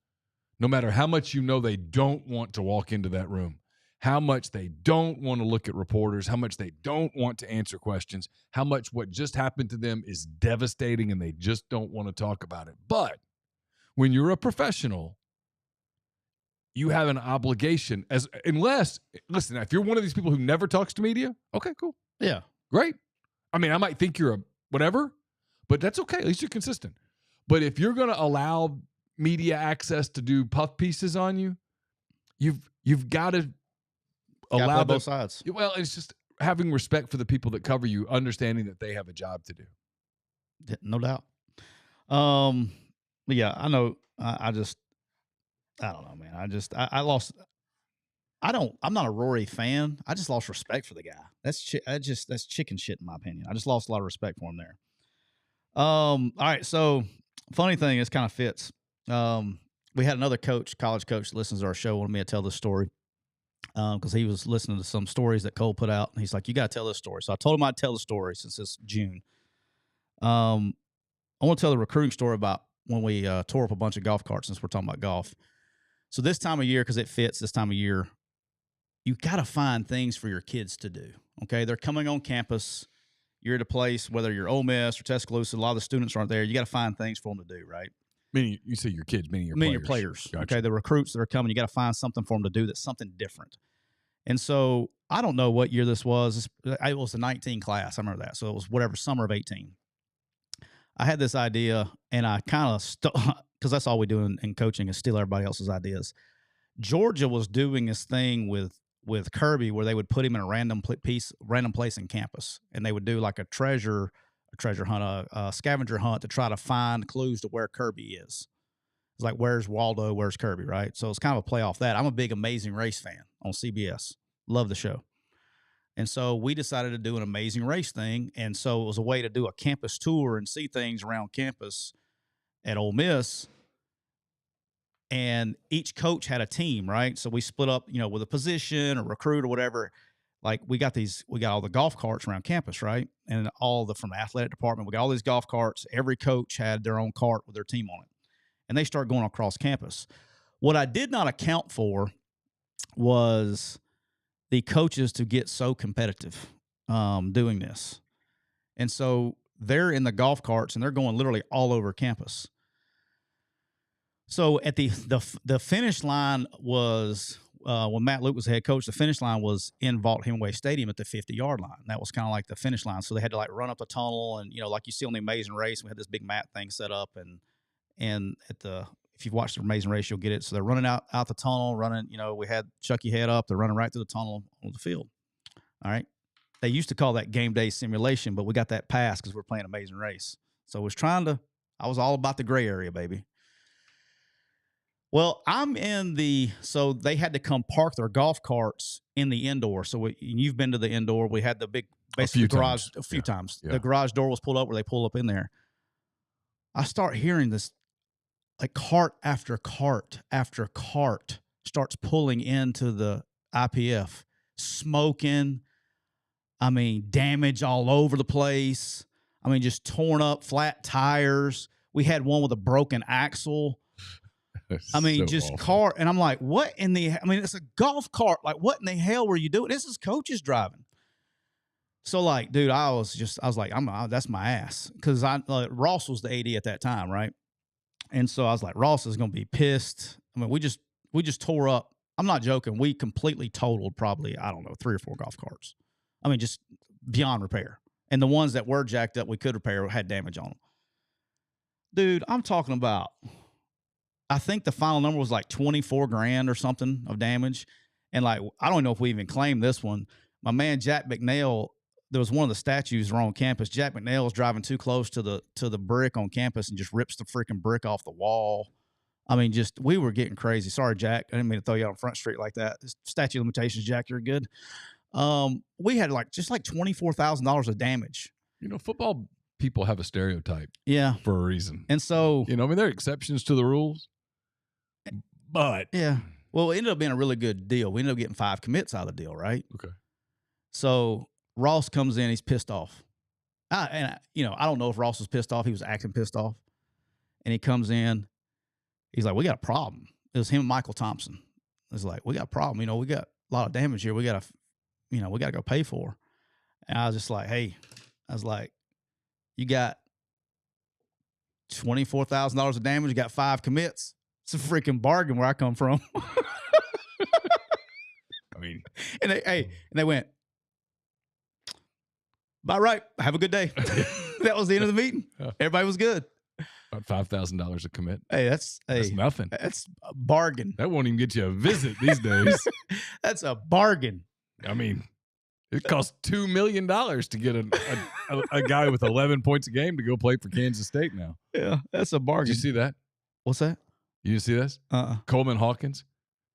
no matter how much they don't want to walk into that room, how much they don't want to look at reporters, how much they don't want to answer questions, how much what just happened to them is devastating and they just don't want to talk about it. But when you're a professional, you have an obligation unless, listen, if you're one of these people who never talks to media, okay, cool. Yeah. Great. I mean, I might think you're a whatever, but that's okay. At least you're consistent. But if you're going to allow media access to do puff pieces on you, you've got to allow both sides. Well, it's just having respect for the people that cover you, understanding that they have a job to do. No doubt. But yeah, I know. I don't know, man. I lost. I'm not a Rory fan. I just lost respect for the guy. That's chicken shit in my opinion. I just lost a lot of respect for him there. All right. So funny thing, this kind of fits. We had another college coach that listens to our show, wanted me to tell this story. Because he was listening to some stories that Cole put out. And he's like, you got to tell this story. So I told him I'd tell the story since it's June. I want to tell the recruiting story about when we tore up a bunch of golf carts, since we're talking about golf. So this time of year, because it fits this time of year, you got to find things for your kids to do. Okay, they're coming on campus. You're at a place, whether you're Ole Miss or Tuscaloosa, a lot of the students aren't there. You got to find things for them to do, right? Meaning, you say your kids, meaning your players. Gotcha. Okay, the recruits that are coming, you got to find something for them to do that's something different. And so I don't know what year this was. It was the 19 class. I remember that. So it was whatever, summer of 18. I had this idea, and I kind of because that's all we do in coaching is steal everybody else's ideas. Georgia was doing this thing with Kirby where they would put him in a random place in campus, and they would do like a treasure hunt, a scavenger hunt to try to find clues to where Kirby is. It's like, where's Waldo? Where's Kirby? Right. So it's kind of a play off that. I'm a big Amazing Race fan on CBS. Love the show. And so we decided to do an Amazing Race thing. And so it was a way to do a campus tour and see things around campus at Ole Miss. And each coach had a team, right? So we split up, with a position or recruit or whatever. Like we got all the golf carts around campus, right? And from the athletic department, we got all these golf carts. Every coach had their own cart with their team on it. And they start going across campus. What I did not account for was the coaches to get so competitive doing this. And so they're in the golf carts and they're going literally all over campus. So at the finish line was when Matt Luke was the head coach, the finish line was in Vaught Hemingway Stadium at the 50-yard line. That was kind of like the finish line. So they had to like run up the tunnel and, like you see on the Amazing Race, we had this big mat thing set up and if you've watched the Amazing Race, you'll get it. So they're running out the tunnel, we had Chucky head up. They're running right through the tunnel on the field. All right. They used to call that game day simulation, but we got that passed because we're playing Amazing Race. So I was all about the gray area, baby. Well, so they had to come park their golf carts in the indoor. So you've been to the indoor. We had the big, basically garage a few times. Yeah. The garage door was pulled up where they pull up in there. I start hearing this, like cart after cart after cart starts pulling into the IPF, smoking. I mean, damage all over the place. I mean, just torn up, flat tires. We had one with a broken axle. I mean, so just awful. Cart. And I'm like, it's a golf cart. Like, what in the hell were you doing? This is coaches driving. So like, dude, I was like, that's my ass. Cause Ross was the AD at that time. Right. And so I was like, Ross is going to be pissed. I mean, we just tore up. I'm not joking. We completely totaled probably, 3 or 4 golf carts. I mean, just beyond repair. And the ones that were jacked up, we could repair, had damage on them. Dude, I'm talking about, I think the final number was like $24,000 or something of damage. And like, I don't know if we even claimed this one. My man, Jack McNeil, there was one of the statues on campus. Jack McNeil was driving too close to the brick on campus and just rips the freaking brick off the wall. I mean, we were getting crazy. Sorry, Jack. I didn't mean to throw you out on Front Street like that. Statute of limitations, Jack, you're good. We had just $24,000 of damage. Football people have a stereotype. Yeah. For a reason. And so, there are exceptions to the rules. But. Yeah. Well, it ended up being a really good deal. We ended up getting 5 commits out of the deal, right? Okay. So Ross comes in, he's pissed off. I don't know if Ross was pissed off. He was acting pissed off. And he comes in, he's like, we got a problem. It was him and Michael Thompson. It's like, we got a problem. We got a lot of damage here. We got to go pay for. And I was just like, hey, you got $24,000 of damage. You got 5 commits. It's a freaking bargain where I come from. I mean, and they went, "Bye, right. Have a good day." That was the end of the meeting. Everybody was good. about $5,000 a commit. Hey, that's nothing. That's a bargain. That won't even get you a visit these days. That's a bargain. I mean, it costs $2 million to get a guy with 11 points a game to go play for Kansas State now. Yeah, that's a bargain. Did you see that? What's that? You didn't see this? Coleman Hawkins,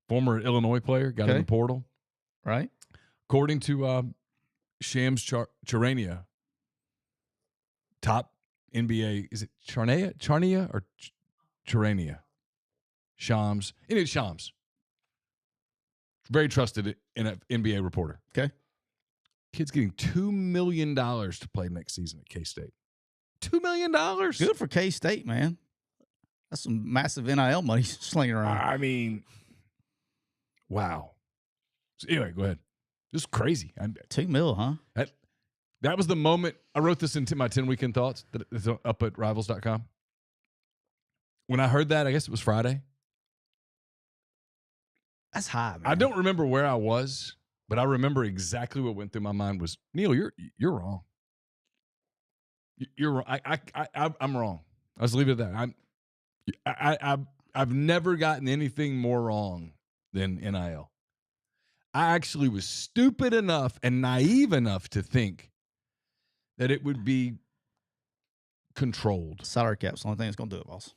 former Illinois player, got in the portal. Right. According to Shams Charania, top NBA, is it Charnia or Charania? Shams. It's Shams. Very trusted in an NBA reporter. Okay. Kid's getting $2 million to play next season at K-State. $2 million. Good for K-State, man. That's some massive NIL money slinging around. I mean, wow. So anyway, go ahead. This is crazy. $2 million, huh? That was the moment. I wrote this into my 10 weekend thoughts that is up at rivals.com. When I heard that, I guess it was Friday. That's high, man. I don't remember where I was, but I remember exactly what went through my mind was, Neal, you're wrong. You're wrong. I'm wrong. Let's leave it at that. I've never gotten anything more wrong than NIL. I actually was stupid enough and naive enough to think that it would be controlled. Salary cap's the only thing that's going to do it, boss.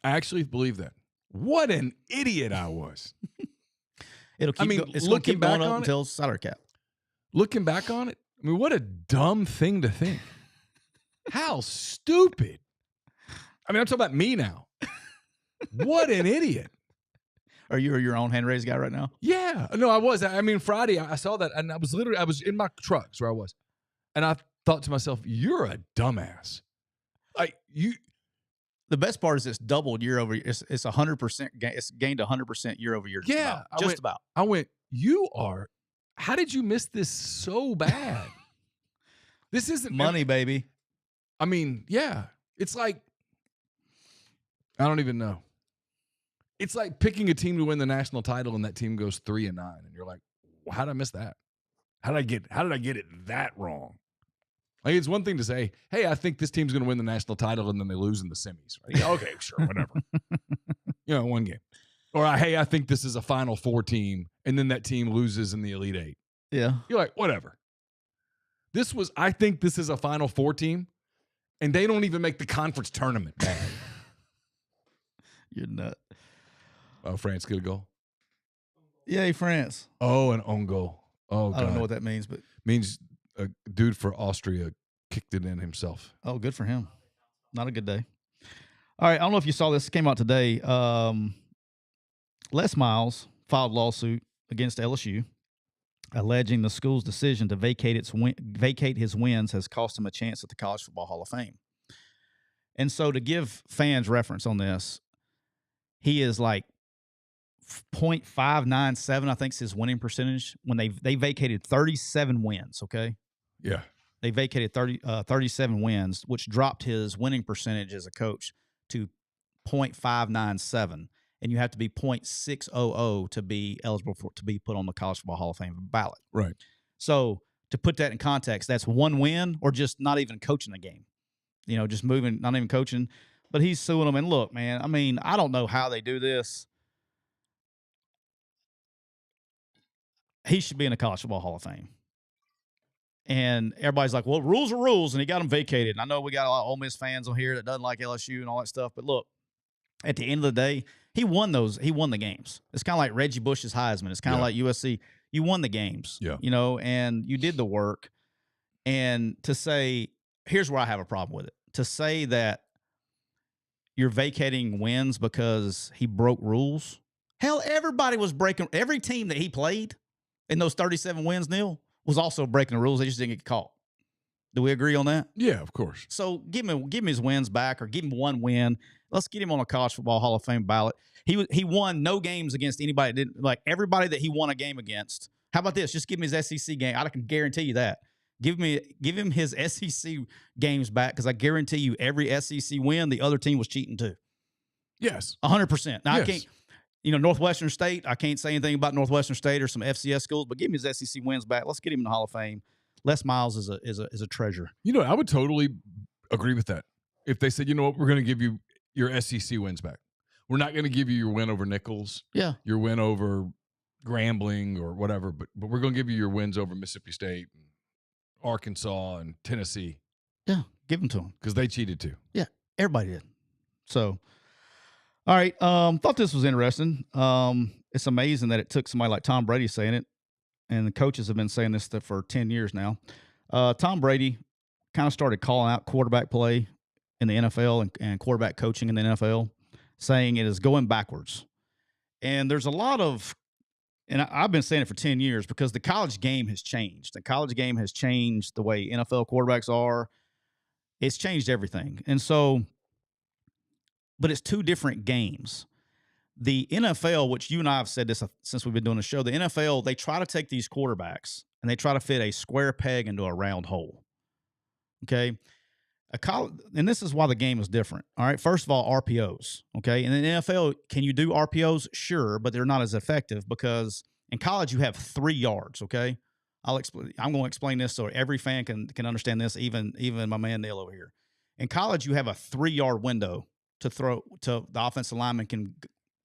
I actually believe that. What an idiot I was. It's going to keep going up until salary cap. Looking back on it, I mean, what a dumb thing to think. How stupid. I mean, I'm talking about me now. What an idiot. Are you your own hand raised guy right now? Yeah. No, I was. I mean, Friday, I saw that, and I was in my trucks where I was. And I thought to myself, you're a dumbass. The best part is it's doubled year over year. It's 100%. It's gained 100% year over year. Yeah. Just about. I went, how did you miss this so bad? This isn't money, baby. I mean, yeah. It's like, I don't even know. It's like picking a team to win the national title and that team goes 3-9. And you're like, well, how did I miss that? How did I get it that wrong? Like, it's one thing to say, hey, I think this team's going to win the national title, and then they lose in the semis. Right? Yeah, okay, sure, whatever. One game. Or, hey, I think this is a Final Four team, and then that team loses in the Elite Eight. Yeah. You're like, whatever. I think this is a Final Four team, and they don't even make the conference tournament. You're nut. Oh, France get a goal? Yay, France. Oh, an own goal. Oh, God. I don't know what that means, but means a dude for Austria kicked it in himself. Oh, good for him. Not a good day. All right, I don't know if you saw this. It came out today. Les Miles filed lawsuit against LSU, alleging the school's decision to vacate his wins has cost him a chance at the College Football Hall of Fame. And so to give fans reference on this, he is like 0.597, I think is his winning percentage when they vacated 37 wins, okay? Yeah. They vacated 37 wins, which dropped his winning percentage as a coach to 0.597. And you have to be 0.600 to be eligible to be put on the College Football Hall of Fame ballot. Right. So to put that in context, that's one win or just not even coaching the game. Just moving, not even coaching. But he's suing them. And look, man, I mean, I don't know how they do this. He should be in the College Football Hall of Fame. And everybody's like, well, rules are rules, and he got them vacated. And I know we got a lot of Ole Miss fans on here that doesn't like LSU and all that stuff. But look, at the end of the day, he won the games. It's kind of like Reggie Bush's Heisman. It's kind of like USC. You won the games, and you did the work. And to say, here's where I have a problem with it. To say that you're vacating wins because he broke rules. Hell, everybody was breaking. Every team that he played in those 37 wins, Neal, was also breaking the rules. They just didn't get caught. Do we agree on that? Yeah, of course. So give him his wins back, or give him one win. Let's get him on a College Football Hall of Fame ballot. He won no games against anybody. Didn't like everybody that he won a game against. How about this? Just give him his SEC game. I can guarantee you that. Give him his SEC games back, because I guarantee you every SEC win, the other team was cheating too. Yes. 100%. Now, Yes. I can't, Northwestern State, I can't say anything about Northwestern State or some FCS schools, but give him his SEC wins back. Let's get him in the Hall of Fame. Les Miles is a treasure. I would totally agree with that. If they said, you know what, we're going to give you your SEC wins back. We're not going to give you your win over Nichols, your win over Grambling or whatever, but we're going to give you your wins over Mississippi State, and Arkansas, and Tennessee. Yeah, give them to them. Because they cheated too. Yeah, everybody did. So, all right, thought this was interesting. It's amazing that it took somebody like Tom Brady saying it, and the coaches have been saying this for 10 years now. Tom Brady kind of started calling out quarterback play in the NFL and quarterback coaching in the NFL, saying it is going backwards. And there's a lot of, and I've been saying it for 10 years, because the college game has changed. The college game has changed the way NFL quarterbacks are. It's changed everything. And so, but it's two different games. The NFL, which you and I have said this since we've been doing the show, the NFL, they try to take these quarterbacks and they try to fit a square peg into a round hole. Okay? And this is why the game is different. All right. First of all, RPOs. Okay. In the NFL, can you do RPOs? Sure, but they're not as effective, because in college you have 3 yards. Okay. I'm going to explain this so every fan can understand this, even my man Neal over here. In college, you have a 3-yard window to throw to the offensive lineman can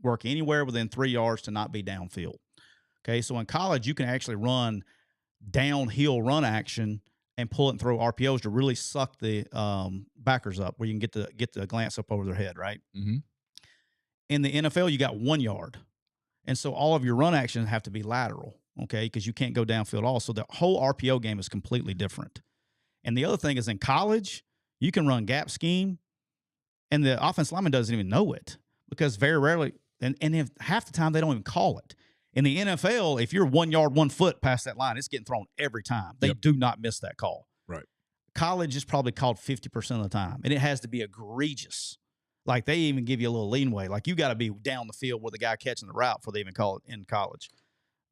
work anywhere within 3 yards to not be downfield. Okay. So in college, you can actually run downhill run action and pull it and throw RPOs to really suck the backers up, where you can get the glance up over their head, right? Mm-hmm. In the NFL, you got 1 yard. And so all of your run actions have to be lateral, okay, because you can't go downfield at all. So the whole RPO game is completely different. And the other thing is, in college, you can run gap scheme, and the offensive lineman doesn't even know it, because very rarely, and if half the time they don't even call it. In the NFL, if you're 1 yard, 1 foot past that line, it's getting thrown every time. They do not miss that call. Right. College is probably called 50% of the time, and it has to be egregious. Like, they even give you a little leanway. Like, you got to be down the field with the guy catching the route before they even call it in college.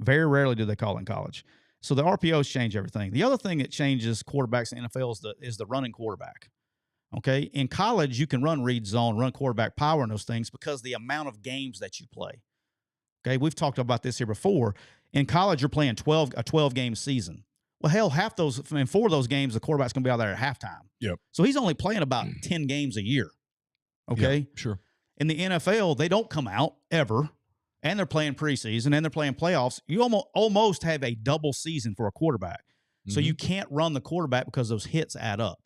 Very rarely do they call it in college. So the RPOs change everything. The other thing that changes quarterbacks in the NFL is the running quarterback. Okay. In college, you can run read zone, run quarterback power and those things, because the amount of games that you play. Okay, we've talked about this here before. In college, you're playing a 12-game season. Well, hell, half those, in 4 of those games, the quarterback's going to be out there at halftime. Yep. So he's only playing about 10 games a year. Okay? Yeah, sure. In the NFL, they don't come out ever, and they're playing preseason, and they're playing playoffs. You almost have a double season for a quarterback. So you can't run the quarterback because those hits add up.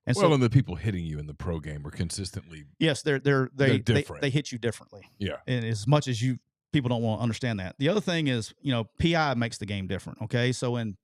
And and the people hitting you in the pro game are consistently they're different. They hit you differently. Yeah. And as much as people don't want to understand that. The other thing is, PI makes the game different. Okay. So in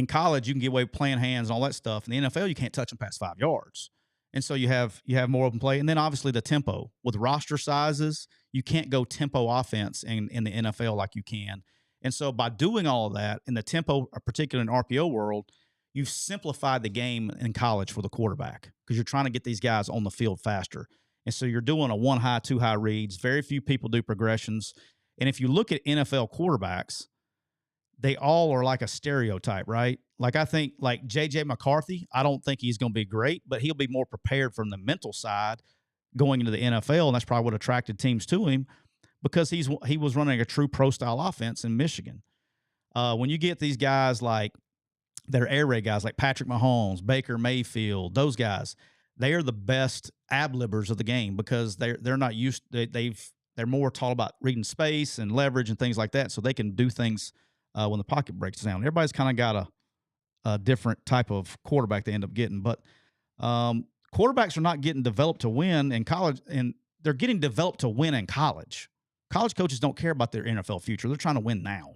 college, you can get away with playing hands and all that stuff. In the NFL, you can't touch them past 5 yards. And so you have more open play. And then obviously the tempo. With roster sizes, you can't go tempo offense in the NFL like you can. And so by doing all of that in the tempo, particularly in RPO world, you've simplified the game in college for the quarterback, because you're trying to get these guys on the field faster. And so you're doing a 1 high, 2 high reads. Very few people do progressions. And if you look at NFL quarterbacks, they all are like a stereotype, right? Like, I think like J.J. McCarthy, I don't think he's going to be great, but he'll be more prepared from the mental side going into the NFL, and that's probably what attracted teams to him, because he was running a true pro-style offense in Michigan. When you get these guys like that are air raid guys like Patrick Mahomes, Baker Mayfield, those guys, they are the best ad-libbers of the game, because they're not used. They're more taught about reading space and leverage and things like that, so they can do things when the pocket breaks down. Everybody's kind of got a different type of quarterback they end up getting, but quarterbacks are not getting developed to win in college, and they're getting developed to win in college. College coaches don't care about their NFL future. They're trying to win now.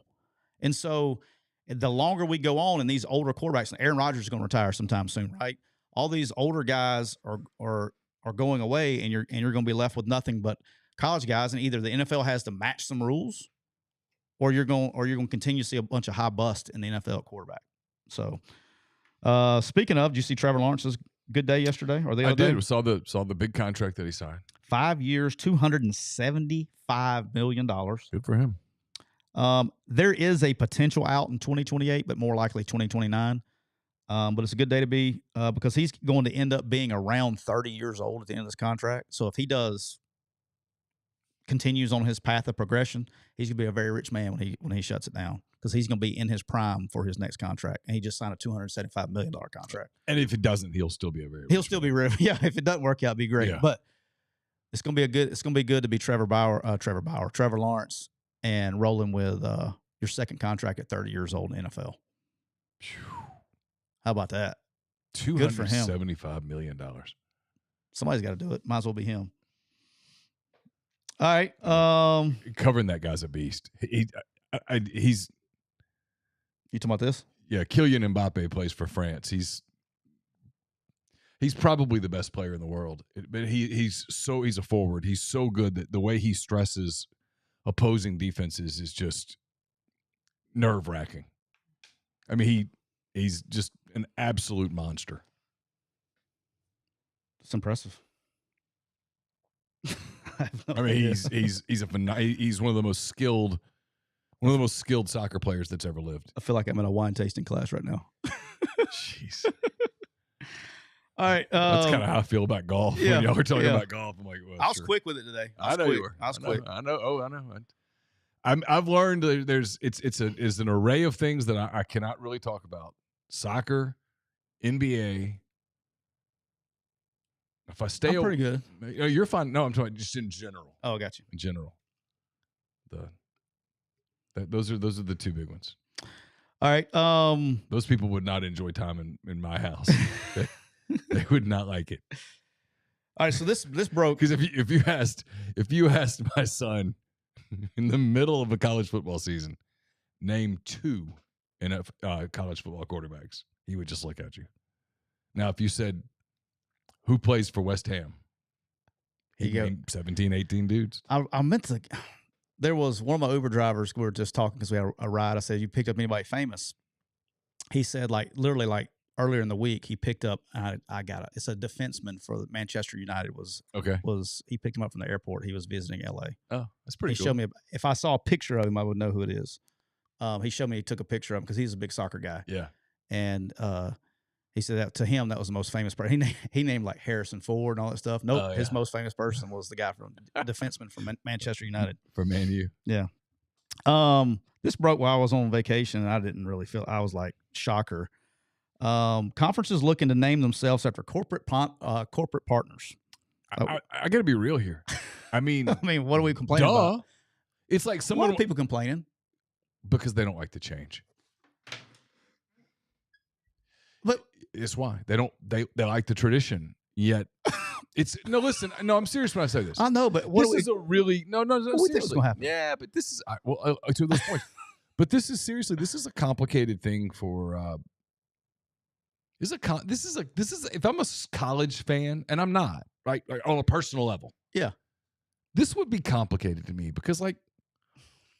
And so the longer we go on, and these older quarterbacks, and Aaron Rodgers is going to retire sometime soon, right? All these older guys are going away, and you're going to be left with nothing but college guys, and either the NFL has to match some rules, or you're going to continue to see a bunch of high bust in the NFL quarterback. So, speaking of, did you see Trevor Lawrence's good day yesterday or the other day? I did. Saw the big contract that he signed. 5 years, $275 million. Good for him. There is a potential out in 2028, but more likely 2029. But it's a good day to be because he's going to end up being around 30 years old at the end of this contract. So if he continues on his path of progression, he's going to be a very rich man when he shuts it down because he's going to be in his prime for his next contract. And he just signed a $275 million contract. And if it doesn't, he'll still be a very He'll still be rich. Yeah, if it doesn't work out, it'd be great. Yeah. But it's going to be good to be Trevor Lawrence and rolling with your second contract at 30 years old in the NFL. How about that? Good for him. $275 million. Somebody's got to do it. Might as well be him. All right. Covering that guy's a beast. He's You talking about this? Yeah, Kylian Mbappe plays for France. He's probably the best player in the world. But he's a forward. He's so good that the way he stresses opposing defenses is just nerve-wracking. I mean, he's just an absolute monster. It's impressive. I mean, he's one of the most skilled soccer players that's ever lived. I feel like I'm in a wine tasting class right now. Jeez. All right. That's kind of how I feel about golf. Yeah, when y'all were talking about golf, I'm like, well, I was quick with it today. I know you were. I was quick. I know. Oh, I know. I've learned that it's an array of things that I cannot really talk about. Soccer, NBA. If I stay, I'm pretty good. You're fine. No, I'm talking just in general. Oh, I got you. In general, those are the two big ones. All right. Those people would not enjoy time in my house. They would not like it. All right. So this broke because if you asked my son in the middle of a college football season, name two college football quarterbacks, he would just look at you. Now, if you said, who plays for West Ham? He named 17, 18 dudes. I meant to. There was one of my Uber drivers. We were just talking because we had a ride. I said, "You picked up anybody famous?" He said, literally earlier in the week, he picked up. I got it. It's a defenseman for Manchester United. He picked him up from the airport. He was visiting LA. Oh, that's pretty cool. He showed me. If I saw a picture of him, I would know who it is. He showed me. He took a picture of him because he's a big soccer guy. Yeah, and he said that to him that was the most famous person. He named like Harrison Ford and all that stuff. Nope, his most famous person was the guy from defenseman from Manchester United. For Man U. Yeah. This broke while I was on vacation, and I didn't really feel. I was like, shocker. Conferences looking to name themselves after corporate partners. I got to be real here. I mean, what are we complaining about? It's like Why are people complaining? Because they don't like the change. But it's why they don't. They like the tradition. Yet it's no. Listen, no. I'm serious when I say this. I know, but this is a really no. What do you think is going to happen? Yeah, but this is to those points. But this is seriously. This is a complicated thing for. This is if I'm a college fan, and I'm not, right, like on a personal level. Yeah, this would be complicated to me because, like,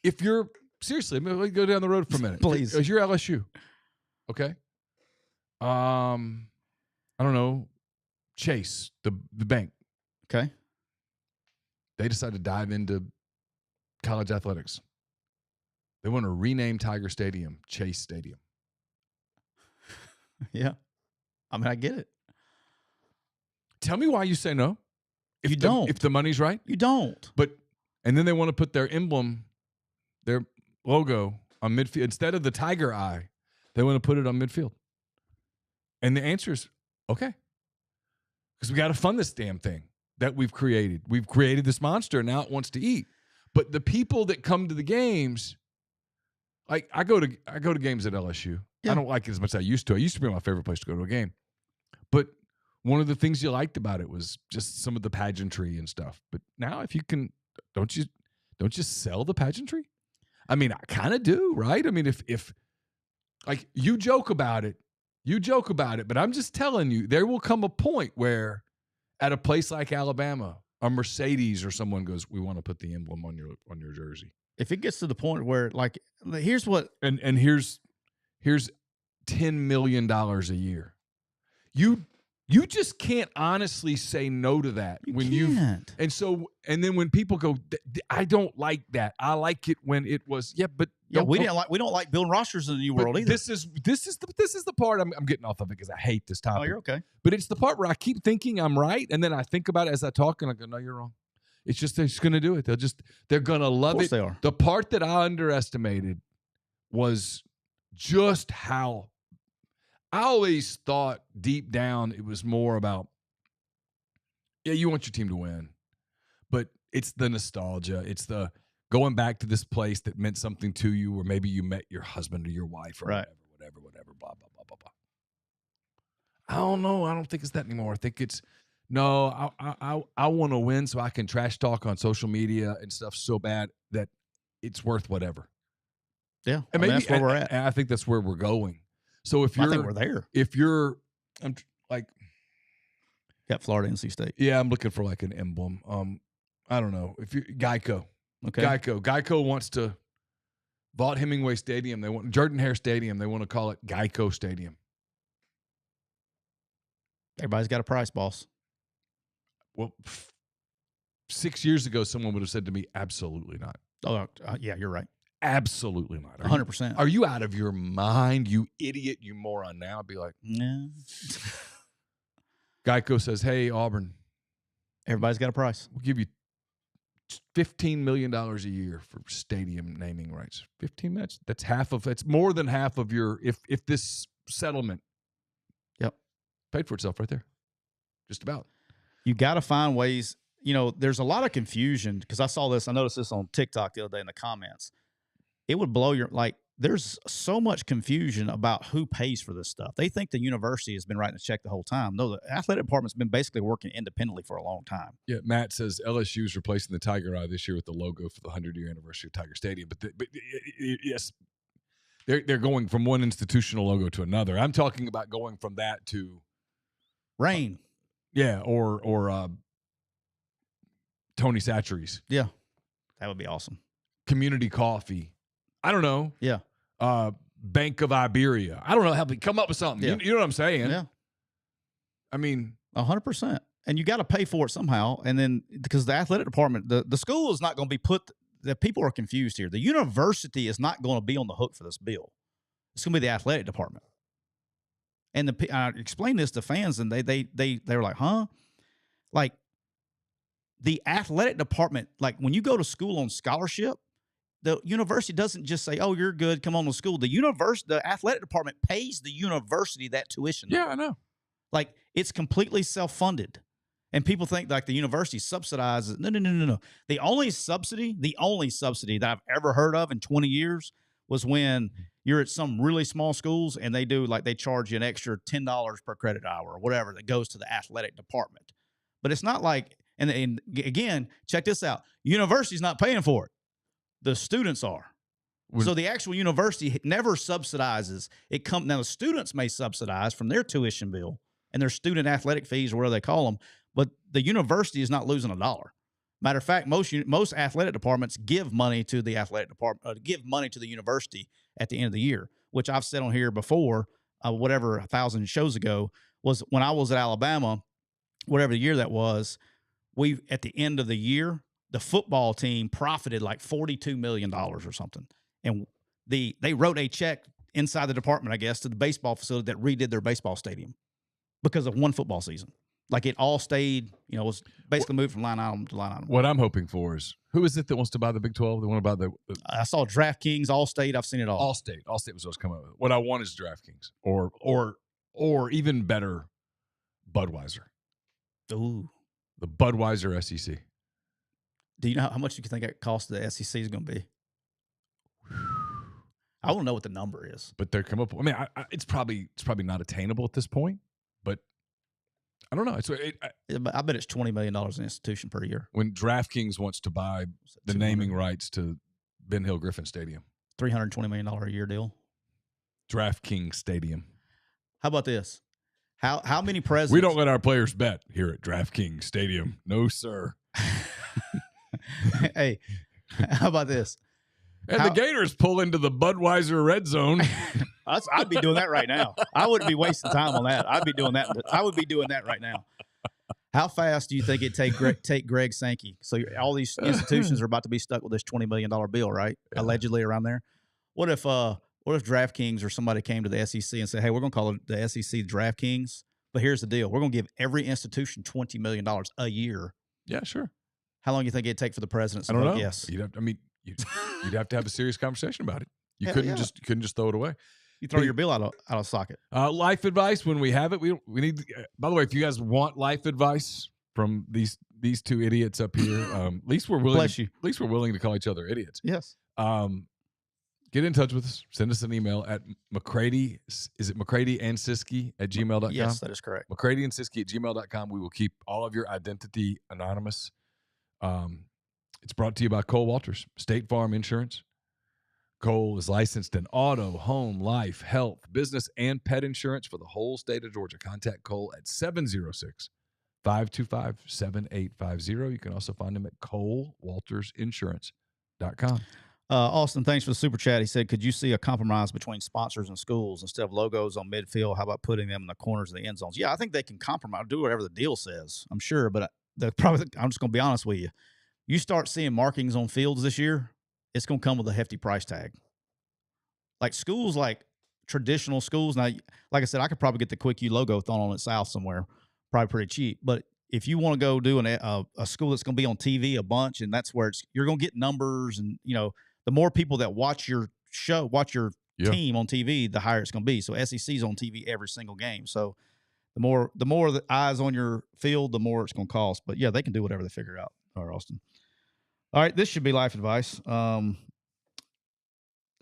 if you're seriously, let me go down the road for a minute, please. If you're LSU, okay. I don't know, Chase, the bank. Okay. They decided to dive into college athletics. They want to rename Tiger Stadium Chase Stadium. Yeah. I mean, I get it. Tell me why you say no. You don't. If the money's right. You don't. And then they want to put their emblem, their logo on midfield. Instead of the tiger eye, they want to put it on midfield. And the answer is, okay. Because we got to fund this damn thing that we've created. We've created this monster, and now it wants to eat. But the people that come to the games, like I go to games at LSU. Yeah. I don't like it as much as I used to. It used to be my favorite place to go to a game. But one of the things you liked about it was just some of the pageantry and stuff. But now if you can, don't you sell the pageantry? I mean, I kind of do, right? I mean, if like you joke about it, but I'm just telling you, there will come a point where at a place like Alabama, a Mercedes or someone goes, we want to put the emblem on your jersey. If it gets to the point where, like, here's what and here's $10 million a year. You just can't honestly say no to that and then when people go, I don't like that. I like it when it was, yeah, but Yeah, we don't like building rosters in the new world either. This is the part I'm getting off of it because I hate this topic. Oh, you're okay. But it's the part where I keep thinking I'm right, and then I think about it as I talk, and I go, "No, you're wrong." It's just they're just going to do it. They're going to love it. They are. The part that I underestimated was just how I always thought deep down it was more about, yeah, you want your team to win, but it's the nostalgia. It's the going back to this place that meant something to you, or maybe you met your husband or your wife or whatever, blah, blah, blah, blah, blah. I don't know. I don't think it's that anymore. I think it's, no, I want to win so I can trash talk on social media and stuff so bad that it's worth whatever. Yeah. And maybe that's where we're at. And I think that's where we're going. So if you're, I think we're there. If you're, I'm like, got Florida, NC State. Yeah, I'm looking for like an emblem. I don't know. If you Geico. Okay. Geico wants to Vaught Hemingway Stadium. They want Jordan Hare Stadium. They want to call it Geico Stadium. Everybody's got a price, boss. Well, 6 years ago, someone would have said to me, "Absolutely not." Oh, yeah, you're right. Absolutely not. 100%. Are you out of your mind, you idiot, you moron? Now I'd be like, yeah. Geico says, "Hey, Auburn, everybody's got a price. We'll give you $15 million a year for stadium naming rights." 15 minutes. That's half of. It's more than half of your. If this settlement, yep, paid for itself right there, just about. You got to find ways. You know, there's a lot of confusion because I noticed this on TikTok the other day in the comments. It would blow your, like, there's so much confusion about who pays for this stuff. They think the university has been writing the check the whole time. No, the athletic department's been basically working independently for a long time. Yeah, Matt says LSU's replacing the Tiger Eye this year with the logo for the 100-year anniversary of Tiger Stadium. But yes, they're going from one institutional logo to another. I'm talking about going from that to Rain. Yeah, or Tony Satchery's. Yeah, that would be awesome. Community Coffee. I don't know. Yeah. Bank of Iberia. I don't know. Help me come up with something. Yeah. You know what I'm saying? Yeah. I mean, 100%. And you got to pay for it somehow. And then because the athletic department, the school is not going to be the people are confused here. The university is not going to be on the hook for this bill. It's going to be the athletic department. And I explained this to fans, and they were like, huh? Like, the athletic department, like when you go to school on scholarship, the university doesn't just say, "Oh, you're good, come on to school." The athletic department pays the university that tuition. Yeah, I know. Like, it's completely self-funded. And people think like the university subsidizes. No. The only subsidy that I've ever heard of in 20 years was when you're at some really small schools and they charge you an extra $10 per credit hour or whatever that goes to the athletic department. But it's not like, and again, check this out. University's not paying for it. The students are. So the actual university never subsidizes. Now the students may subsidize from their tuition bill and their student athletic fees or whatever they call them, but the university is not losing a dollar. Matter of fact, most athletic departments give money to the athletic department, give money to the university at the end of the year, which I've said on here before, 1,000 shows ago, was when I was at Alabama, whatever the year that was, at the end of the year, the football team profited like $42 million or something. And they wrote a check inside the department, I guess, to the baseball facility that redid their baseball stadium because of one football season. Like, it all stayed, was basically moved from line item to line item. What I'm hoping for is, who is it that wants to buy the Big 12? They want to buy I saw DraftKings, Allstate. I've seen it all. Allstate was what I was coming up with. What I want is DraftKings or even better, Budweiser. Ooh. The Budweiser SEC. Do you know how much you think it cost the SEC is going to be? I don't know what the number is. But they're come up. I mean, it's probably not attainable at this point. But I don't know. I bet it's $20 million an institution per year. When DraftKings wants to buy the naming rights to Ben Hill Griffin Stadium, $320 million a year deal. DraftKings Stadium. How about this? How many presidents? We don't let our players bet here at DraftKings Stadium. No, sir. Hey, how about this? And the Gators pull into the Budweiser red zone. I'd be doing that right now. I wouldn't be wasting time on that. I'd be doing that. I would be doing that right now. How fast do you think it'd take Greg Sankey? So all these institutions are about to be stuck with this $20 million bill, right? Yeah. Allegedly around there. What if DraftKings or somebody came to the SEC and said, "Hey, we're going to call it the SEC DraftKings, but here's the deal: we're going to give every institution $20 million a year." Yeah, sure. How long do you think it'd take for the presidents to I don't vote know. yes? You'd have to have a serious conversation about it. You Hell couldn't yeah. just throw it away. You throw your bill out of socket. Life advice when we have it. We need. By the way, if you guys want life advice from these two idiots up here, at least we're willing. Bless you. At least we're willing to call each other idiots. Yes. Get in touch with us. Send us an email at McCready. Is it McCready and Siskey at gmail.com? Yes, that is correct. McCready and Siskey at gmail.com. We will keep all of your identity anonymous. It's brought to you by Cole Walters, State Farm Insurance. Cole is licensed in auto, home, life, health, business, and pet insurance for the whole state of Georgia. Contact Cole at 706-525-7850. You can also find him at ColeWaltersInsurance.com. Austin, thanks for the super chat. He said, could you see a compromise between sponsors and schools instead of logos on midfield? How about putting them in the corners of the end zones? Yeah, I think they can compromise, do whatever the deal says, I'm sure. But I'm just going to be honest with you. You start seeing markings on fields this year, it's going to come with a hefty price tag. Like schools, like traditional schools. Now, like I said, I could probably get the Quick U logo thrown on at South somewhere, probably pretty cheap. But if you want to go do a school that's going to be on TV a bunch, and that's where you're going to get numbers, and the more people that watch your show, watch your team on TV, the higher it's going to be. So SEC's on TV every single game. So the more the eyes on your field, the more it's going to cost. But yeah, they can do whatever they figure out. All right, Austin. All right, this should be life advice.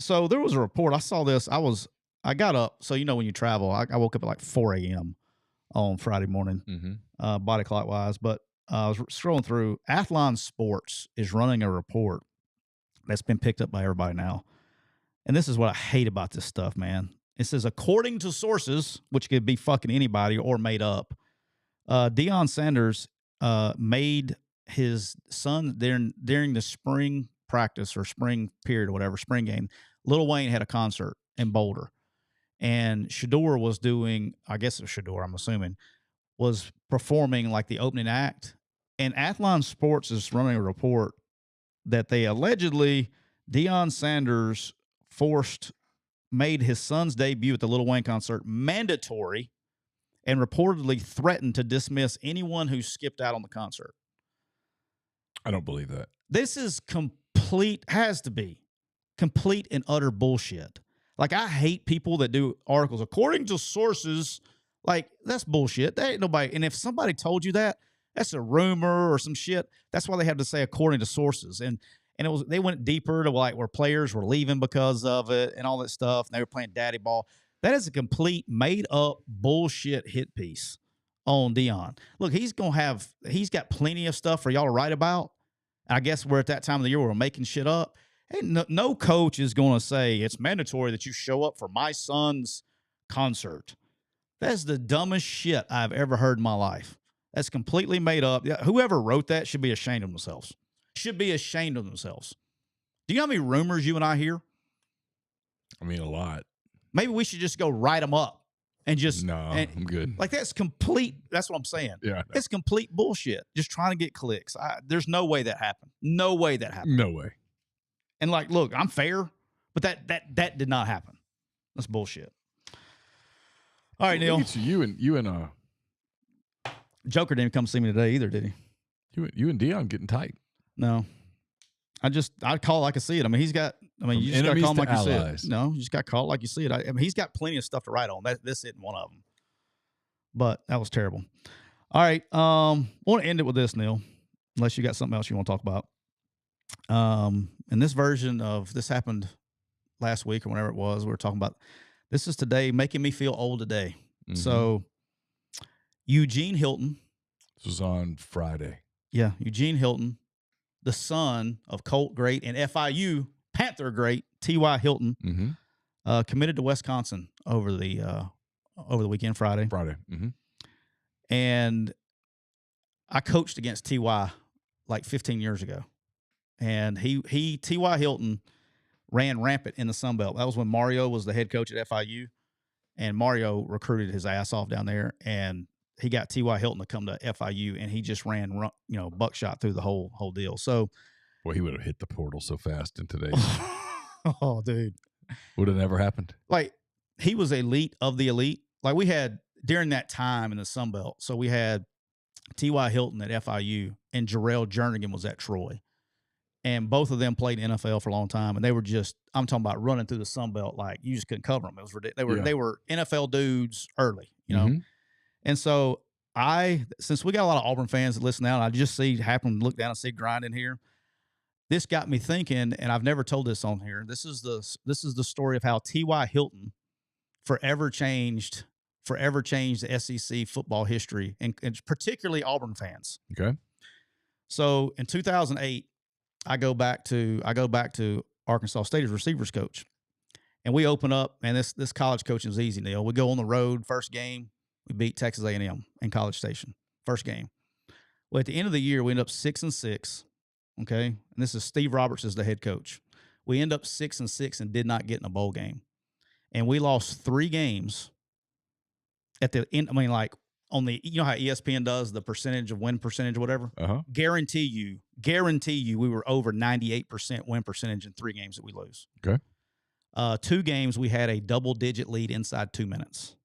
So there was a report. I saw this. I got up. So when you travel, I woke up at like 4 a.m. on Friday morning, body clock wise. But I was scrolling through. Athlon Sports is running a report that's been picked up by everybody now. And this is what I hate about this stuff, man. It says, according to sources, which could be fucking anybody or made up, Deion Sanders made his son during the spring practice or spring period or whatever, spring game. Lil Wayne had a concert in Boulder. And Shador was doing, I guess it was Shador, I'm assuming, was performing like the opening act. And Athlon Sports is running a report that they allegedly, Deion Sanders made his son's debut at the Lil Wayne concert mandatory and reportedly threatened to dismiss anyone who skipped out on the concert. I don't believe that. This is has to be complete and utter bullshit. Like, I hate people that do articles according to sources. Like, that's bullshit. There ain't nobody. And if somebody told you that, that's a rumor or some shit. That's why they have to say according to sources. And they went deeper to like where players were leaving because of it and all that stuff. And they were playing daddy ball. That is a complete made up bullshit hit piece on Deion. Look, he's got plenty of stuff for y'all to write about. I guess we're at that time of the year where we're making shit up. Hey, no coach is going to say it's mandatory that you show up for my son's concert. That's the dumbest shit I've ever heard in my life. That's completely made up. Whoever wrote that should be ashamed of themselves. Should be ashamed of themselves. Do you know how many rumors you and I hear? I mean, a lot. Maybe we should just go write them up and just. No, I'm good. Like, that's complete. That's what I'm saying. Yeah. It's complete bullshit. Just trying to get clicks. There's no way that happened. No way that happened. No way. And like, look, I'm fair, but that did not happen. That's bullshit. All right, Neal. You and Joker didn't come see me today either, did he? You and Deion getting tight. No. I call it like I see it. I mean, you just got to call him like you see it. No, you just got to call it like you see it. I mean, he's got plenty of stuff to write on. This isn't one of them. But that was terrible. All right. I want to end it with this, Neal, unless you got something else you want to talk about. And this version of this happened last week or whenever it was, we were talking about this is today making me feel old today. Mm-hmm. So Eugene Hilton. This was on Friday. Yeah. Eugene Hilton, the son of Colt great and FIU Panther great T.Y. Hilton, committed to Wisconsin over the weekend, Friday. Mm-hmm. And I coached against T.Y. like 15 years ago. And T.Y. Hilton ran rampant in the Sun Belt. That was when Mario was the head coach at FIU, and Mario recruited his ass off down there, and he got T.Y. Hilton to come to FIU, and he just ran, buckshot through the whole deal. So, well, he would have hit the portal so fast in today's. Oh, dude, Would have never happened. Like, he was elite of the elite. Like, we had during that time in the Sun Belt. So we had T.Y. Hilton at FIU and Jarrell Jernigan was at Troy. And both of them played NFL for a long time. And they were just, I'm talking about running through the Sun Belt like you just couldn't cover them. It was ridiculous. They were NFL dudes early, you know? And so since we got a lot of Auburn fans that listen now, and I just happen to look down and see Grind in here, this got me thinking, and I've never told this on here. This is the story of how T.Y. Hilton forever changed the SEC football history, and particularly Auburn fans. Okay. So in 2008, I go back to Arkansas State as receivers coach, and we open up, and this college coaching is easy, Neal. We go on the road, first game, we beat Texas A&M in College Station, first game. Well, at the end of the year, we end up 6-6. Okay, and this is Steve Roberts as the head coach. We end up 6-6 and did not get in a bowl game, and we lost 3 games at the end. I mean, like on the, you know how ESPN does the percentage of win percentage or whatever. Guarantee you, we were over 98% win percentage in 3 games that we lose. Okay, 2 games we had a double-digit lead inside 2 minutes,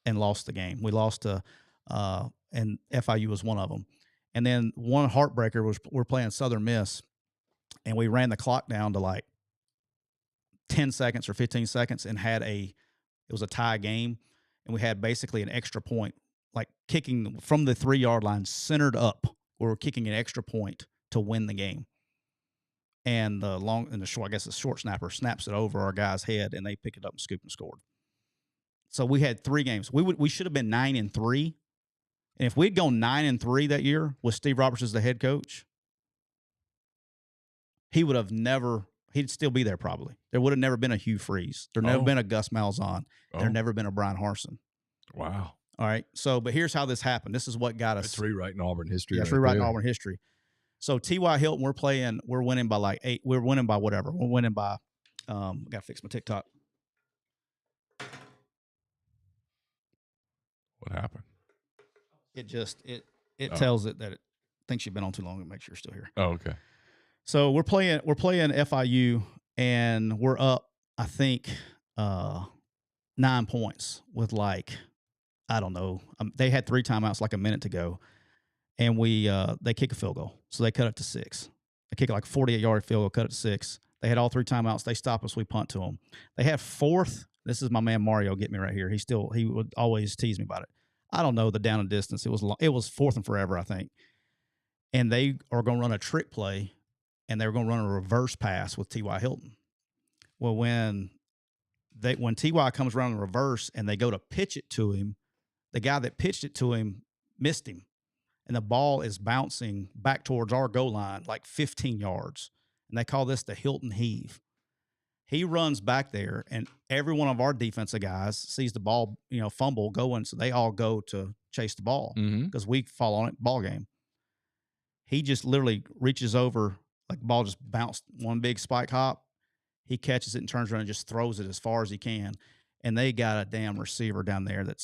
and lost the game. We lost to, and FIU was one of them. And then one heartbreaker was we're playing Southern Miss, and we ran the clock down to like 10 seconds or 15 seconds and it was a tie game, and we had basically an extra point, like kicking from the 3-yard line centered up. We were kicking an extra point to win the game. And the short snapper snaps it over our guy's head, and they pick it up and scoop and scored. So we had 3 games. We should have been 9-3. And if we'd gone 9-3 that year with Steve Roberts as the head coach, he'd still be there probably. There would have never been a Hugh Freeze. There'd never been a Gus Malzahn. There'd never been a Brian Harsin. Wow. All right. So, but here's how this happened. This is what got us. It's rewriting Auburn history. Yeah, it's rewriting Auburn history. So T.Y. Hilton, we're winning by like 8. We're winning by whatever. We're winning by, I got to fix my TikTok. What happened? It tells it that it thinks you've been on too long and make sure you're still here. Oh, okay. So we're playing FIU, and we're up, I think, 9 points with like, I don't know. They had 3 timeouts, like a minute to go, and they kick a field goal, so they cut it to 6. They kick like a 48-yard field goal, cut it to 6. They had all 3 timeouts. They stop us. We punt to them. They have 4th. This is my man Mario. Get me right here. He would always tease me about it. I don't know the down and distance. It was 4th and forever, I think. And they are going to run a trick play, and they're going to run a reverse pass with T.Y. Hilton. Well, when T.Y. comes around in reverse and they go to pitch it to him, the guy that pitched it to him missed him, and the ball is bouncing back towards our goal line like 15 yards. And they call this the Hilton heave. He runs back there, and every one of our defensive guys sees the ball, fumble going, so they all go to chase the ball because we fall on it, ball game. He just literally reaches over, like the ball just bounced one big spike hop. He catches it and turns around and just throws it as far as he can. And they got a damn receiver down there that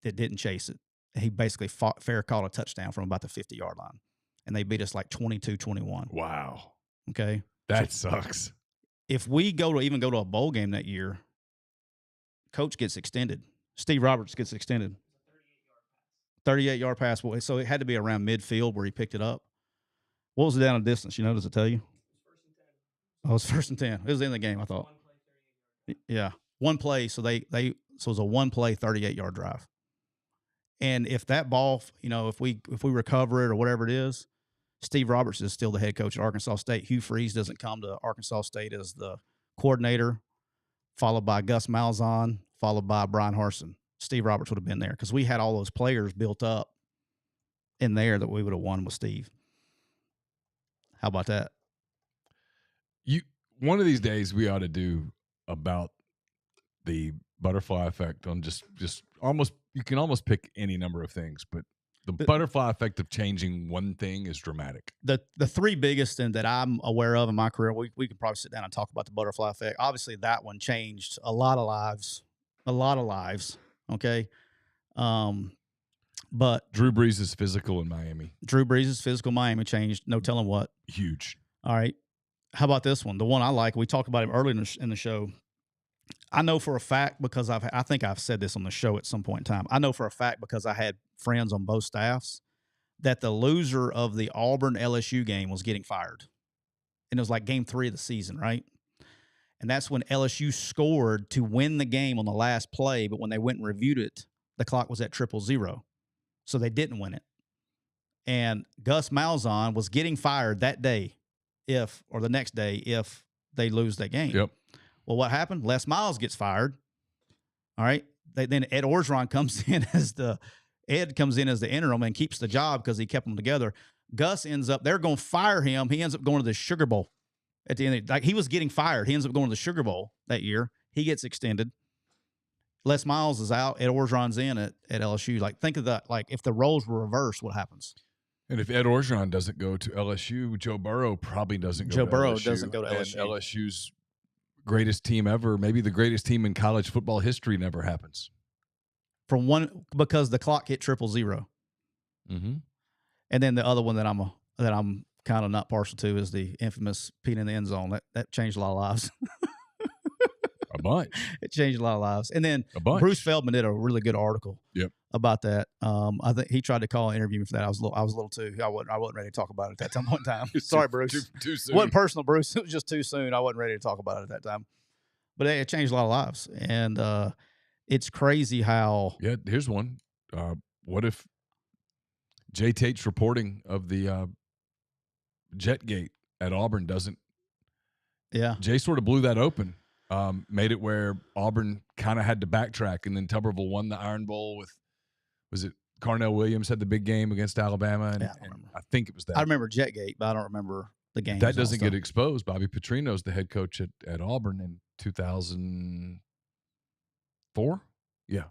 didn't chase it. He basically fair caught a touchdown from about the 50-yard line, and they beat us like 22-21. Wow. Okay, that sucks. If we go to a bowl game that year, coach gets extended. Steve Roberts gets extended. 38-yard pass. So it had to be around midfield where he picked it up. What was the down and distance? Does it tell you? Oh, it was 1st and 10. It was the end of the game, I thought. Yeah. One play. So it was a one-play 38-yard drive. And if that ball, if we recover it or whatever it is, Steve Roberts is still the head coach at Arkansas State. Hugh Freeze doesn't come to Arkansas State as the coordinator, followed by Gus Malzahn, followed by Brian Harsin. Steve Roberts would have been there because we had all those players built up in there that we would have won with Steve. How about that? One of these days we ought to do about the butterfly effect on just almost, you can almost pick any number of things, but the butterfly effect of changing one thing is dramatic. The 3 biggest and that I'm aware of in my career, we could probably sit down and talk about the butterfly effect. Obviously, that one changed a lot of lives. Okay, but Drew Brees' physical in Miami. Changed. No telling what. Huge. All right. How about this one? The one I like. We talked about him earlier in the show. I know for a fact because I think I've said this on the show at some point in time. I know for a fact because I had friends on both staffs that the loser of the Auburn LSU game was getting fired. And it was like game 3 of the season, right? And that's when LSU scored to win the game on the last play. But when they went and reviewed it, the clock was at 000. So they didn't win it. And Gus Malzahn was getting fired that day or the next day if they lose that game. Yep. Well, what happened? Les Miles gets fired. All right. Then Ed Orgeron comes in as the interim and keeps the job because he kept them together. Gus ends up, they're going to fire him. He ends up going to the Sugar Bowl at the end. Like he was getting fired. He ends up going to the Sugar Bowl that year. He gets extended. Les Miles is out. Ed Orgeron's in at LSU. Like, think of that. Like, if the roles were reversed, what happens? And if Ed Orgeron doesn't go to LSU, Joe Burrow probably doesn't go to LSU. Joe Burrow doesn't go to LSU. And LSU's greatest team ever, maybe the greatest team in college football history, never happens. Because the clock hit 000. Mm-hmm. And then the other one that I'm kind of not partial to is the infamous peeing in the end zone. That changed a lot of lives. A bunch. It changed a lot of lives. And then Bruce Feldman did a really good article about that. I think he tried to call and interview me for that. I was a little too. I wasn't ready to talk about it at that time. Sorry, Bruce. Too soon. It wasn't personal, Bruce. It was just too soon. I wasn't ready to talk about it at that time. But it changed a lot of lives. And it's crazy how. Yeah, here's one. What if Jay Tate's reporting of the Jetgate at Auburn doesn't? Yeah. Jay sort of blew that open. Made it where Auburn kind of had to backtrack, and then Tuberville won the Iron Bowl with, was it Carnell Williams had the big game against Alabama? And, yeah, and I think it was that. I remember Jetgate, but I don't remember the game. That doesn't get exposed. Bobby Petrino's the head coach at Auburn in 2004. Yeah.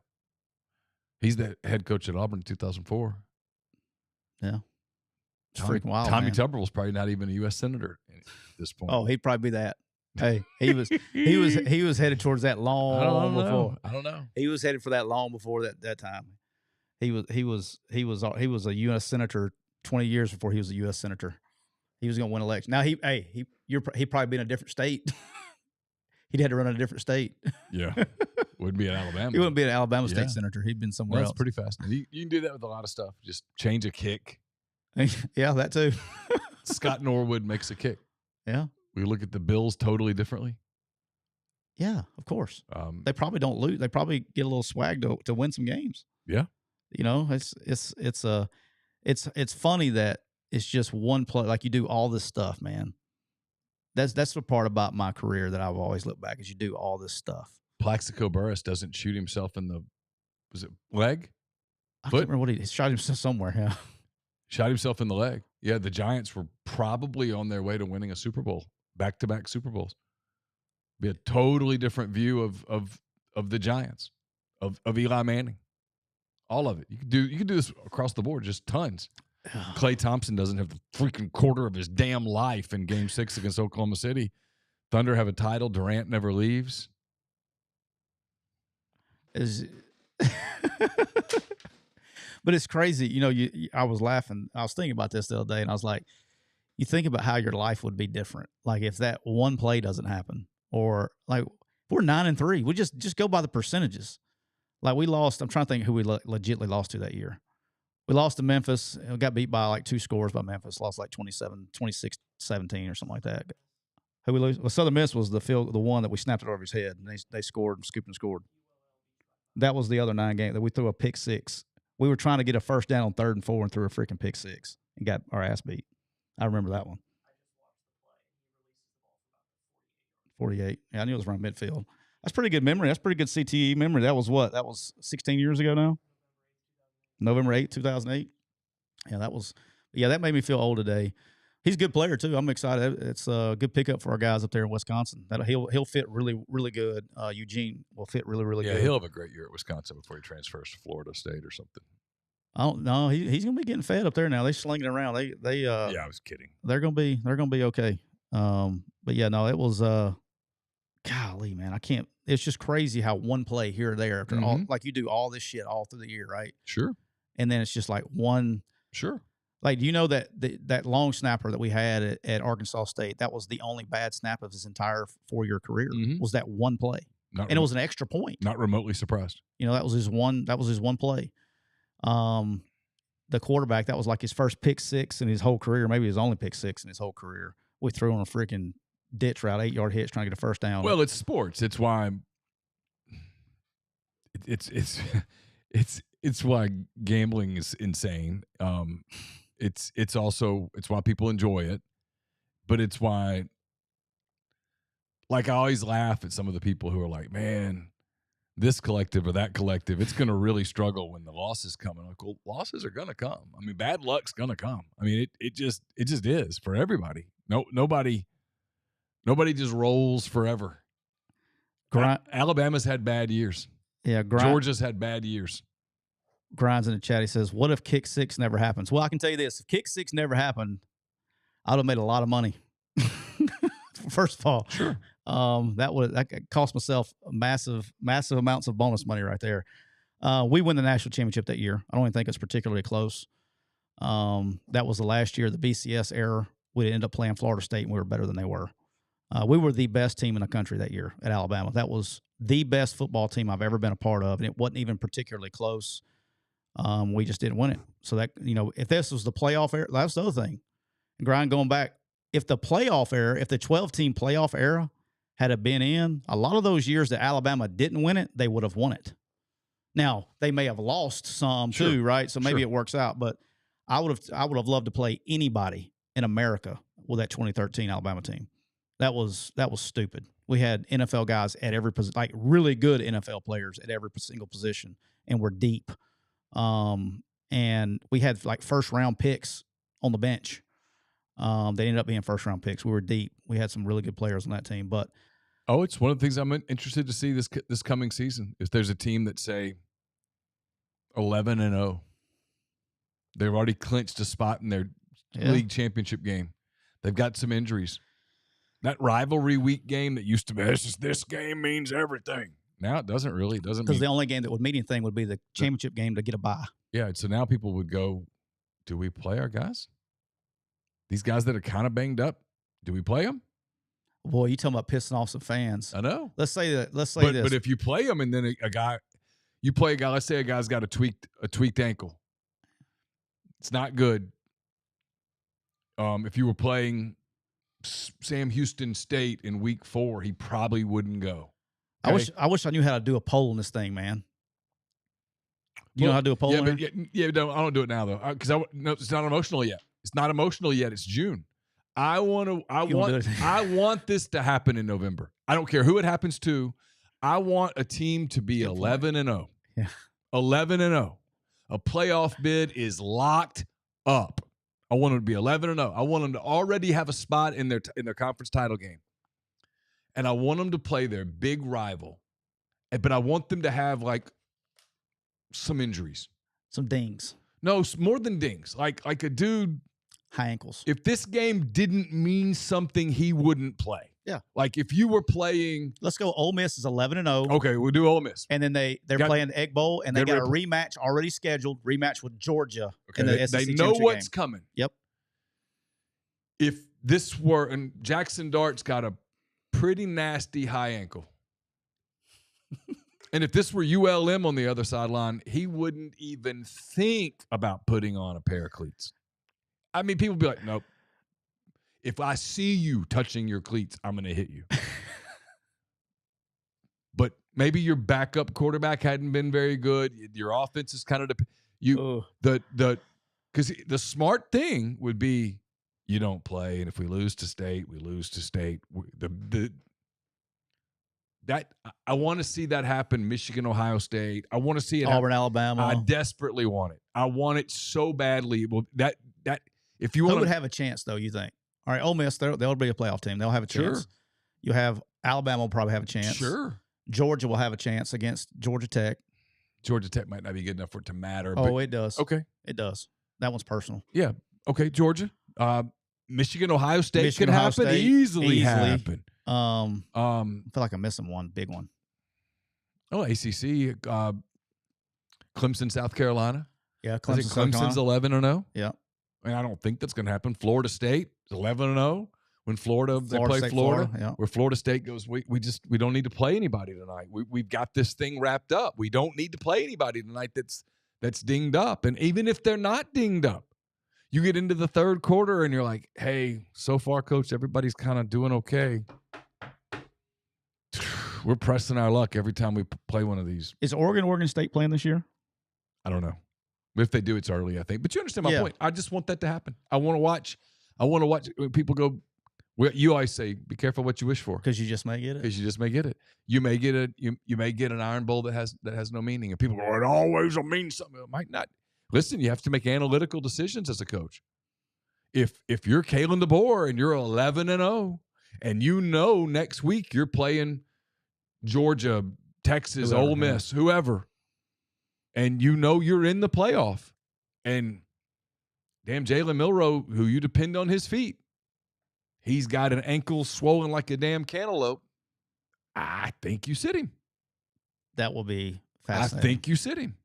He's the head coach at Auburn in 2004. Yeah. It's freaking wild. Tommy Tuberville's probably not even a U.S. Senator at this point. Oh, he'd probably be that. Hey, he was headed towards that long before. I don't know. He was headed for that long before that time. He was a U.S. Senator 20 years before he was a U.S. Senator. He was going to win election. Now he'd probably be in a different state. He'd had to run in a different state. Yeah, wouldn't be in Alabama. He wouldn't be an Alabama state senator. He'd been somewhere else. That's pretty fascinating. You can do that with a lot of stuff. Just change a kick. Yeah, that too. Scott Norwood makes a kick. Yeah. We look at the Bills totally differently. Yeah, of course. They probably don't lose. They probably get a little swag to win some games. Yeah. You know, it's funny that it's just one play. Like, you do all this stuff, man. That's the part about my career that I've always looked back is you do all this stuff. Plaxico Burress doesn't shoot himself in the, was it leg? I can't remember what he shot himself somewhere. Yeah. Shot himself in the leg. Yeah, the Giants were probably on their way to winning a Super Bowl, back-to-back Super Bowls. Be a totally different view of the Giants, of Eli Manning. All of it. You could do this across the board, just tons. Klay Thompson doesn't have the freaking quarter of his damn life in Game 6 against Oklahoma City. Thunder have a title. Durant never leaves. But it's crazy. You know, I was laughing. I was thinking about this the other day, and I was like, you think about how your life would be different. Like, if that one play doesn't happen, or like, if we're 9-3, we just go by the percentages. Like, we lost. I'm trying to think who we legitimately lost to that year. We lost to Memphis. We got beat by like 2 scores by Memphis. Lost like 26-17 or something like that. Who we lose? Well, Southern Miss was the one that we snapped it over his head, and they scored and scooped and scored. That was the other 9 game that we threw a pick 6. We were trying to get a first down on 3rd and 4 and threw a freaking pick 6 and got our ass beat. I remember that one. 48. Yeah, I knew it was around midfield. That's pretty good memory. That's pretty good CTE memory. That was what? That was 16 years ago now? November 8th, 2008. Yeah, that made me feel old today. He's a good player too. I'm excited. It's a good pickup for our guys up there in Wisconsin. That he'll fit really, really good. Eugene will fit really, really good. Yeah, he'll have a great year at Wisconsin before he transfers to Florida State or something. I don't know. He's gonna be getting fed up there now. They slinging around. Yeah, I was kidding. They're gonna be okay. But yeah, no, it was golly, man. I can't. It's just crazy how one play here or there after all, like, you do all this shit all through the year, right? Sure. And then it's just like one. Sure. Like, do you know that that long snapper that we had at Arkansas State, that was the only bad snap of his entire 4-year career, was that one play. and it was an extra point. Not remotely surprised. You know, that was his one play. The quarterback, that was like his first pick six in his whole career, maybe his only pick six in his whole career. We threw on a freaking ditch route, 8-yard hitch, trying to get a first down. Well, it's sports. It's why it's why gambling is insane. It's why people enjoy it, but it's why, like, I always laugh at some of the people who are like, man, this collective or that collective, it's going to really struggle when the losses come. And I'm like, well, losses are going to come. I mean, bad luck's going to come. I mean, it just is for everybody. Nobody just rolls forever. Alabama's had bad years. Yeah, Georgia's had bad years. Grinds in the chat. He says, "What if kick six never happens?" Well, I can tell you this: if kick six never happened, I'd have made a lot of money. First of all, sure. That cost myself massive amounts of bonus money right there. We win the national championship that year. I don't even think it's particularly close. That was the last year of the BCS era. We ended up playing Florida State, and we were better than they were. We were the best team in the country that year at Alabama. That was the best football team I've ever been a part of, and it wasn't even particularly close. We just didn't win it. So that, you know, if this was the playoff era, that's the other thing. Grind going back, if the playoff era, if the 12-team playoff era had been in, a lot of those years that Alabama didn't win it, they would have won it. Now, they may have lost some too, right? So maybe it works out. But I would have loved to play anybody in America with that 2013 Alabama team. That was stupid. We had NFL guys at every position, like really good NFL players at every single position, and we're deep. And we had like first-round picks on the bench. They ended up being first-round picks. We were deep. We had some really good players on that team. But it's one of the things I'm interested to see this coming season. If there's a team that, say, 11-0, they've already clinched a spot in their league championship game. They've got some injuries. That rivalry week game that used to be, this game means everything. Now it doesn't really. Because the only game that would mean anything would be the championship game to get a bye. Yeah, so now people would go, do we play our guys? These guys that are kind of banged up, do we play them? Boy, you talking about pissing off some fans. I know. Let's say this. But if you play them and then you play a guy, let's say a guy's got a tweaked ankle. It's not good. If you were playing Sam Houston State in week 4, he probably wouldn't go. Okay? I wish I knew how to do a poll in this thing, man. You know how to do a poll? Yeah, no, I don't do it now though, because it's not emotional yet. It's not emotional yet. It's June. I want this to happen in November. I don't care who it happens to. I want a team to be 11-0. Yeah, 11-0. A playoff bid is locked up. I want them to be 11-0. I want them to already have a spot in their conference title game. And I want them to play their big rival. But I want them to have, like, some injuries. Some dings. No, more than dings. Like a dude. High ankles. If this game didn't mean something, he wouldn't play. Yeah. Like if you were playing. Let's go. Ole Miss is 11-0. Okay, we'll do Ole Miss. And then they're playing the Egg Bowl, and they got a rematch already scheduled. Rematch with Georgia. Okay. They know what's coming. Yep. If this were, and Jackson Dart's got a pretty nasty high ankle. And if this were ULM on the other sideline, he wouldn't even think about putting on a pair of cleats. I mean, people be like, nope. If I see you touching your cleats, I'm going to hit you. But maybe your backup quarterback hadn't been very good. Your offense is kind of because the smart thing would be you don't play, and if we lose to state, we lose to state. I want to see that happen. Michigan, Ohio State. I want to see it. Auburn, Alabama. I desperately want it. I want it so badly. Well, that if you want, who would have a chance though? You think? All right, Ole Miss, they'll be a playoff team. They'll have a chance. Sure. You have Alabama will probably have a chance. Sure. Georgia will have a chance against Georgia Tech. Georgia Tech might not be good enough for it to matter. Oh, it does. Okay. It does. That one's personal. Yeah. Okay, Georgia. Michigan, Ohio State could happen. Easily happen. I feel like I'm missing one big one. Oh, ACC. Clemson, South Carolina. Yeah, I think Clemson's 11-0. Yeah. I don't think that's going to happen. Florida State is 11-0. when they play Florida, yeah. Where Florida State goes, we don't need to play anybody tonight. We've got this thing wrapped up. We don't need to play anybody tonight that's dinged up. And even if they're not dinged up, you get into the third quarter and you're like, hey, so far, Coach, everybody's kind of doing okay. We're pressing our luck every time we play one of these. Is Oregon State playing this year? I don't know. If they do, it's early, I think. But you understand my point. I just want that to happen. I want to watch when people go. You always say, "Be careful what you wish for," because you just may get it. Because you just may get it. You may get it. You may get an Iron Bowl that has no meaning, and people go, "It always will mean something." It might not. Listen, you have to make analytical decisions as a coach. If you're Kalen DeBoer and you're 11-0, and you know next week you're playing Georgia, Texas, Ole Miss, whoever, and you know you're in the playoff, and damn Jalen Milroe, who you depend on his feet, he's got an ankle swollen like a damn cantaloupe. I think you sit him. That will be fascinating. I think you sit him.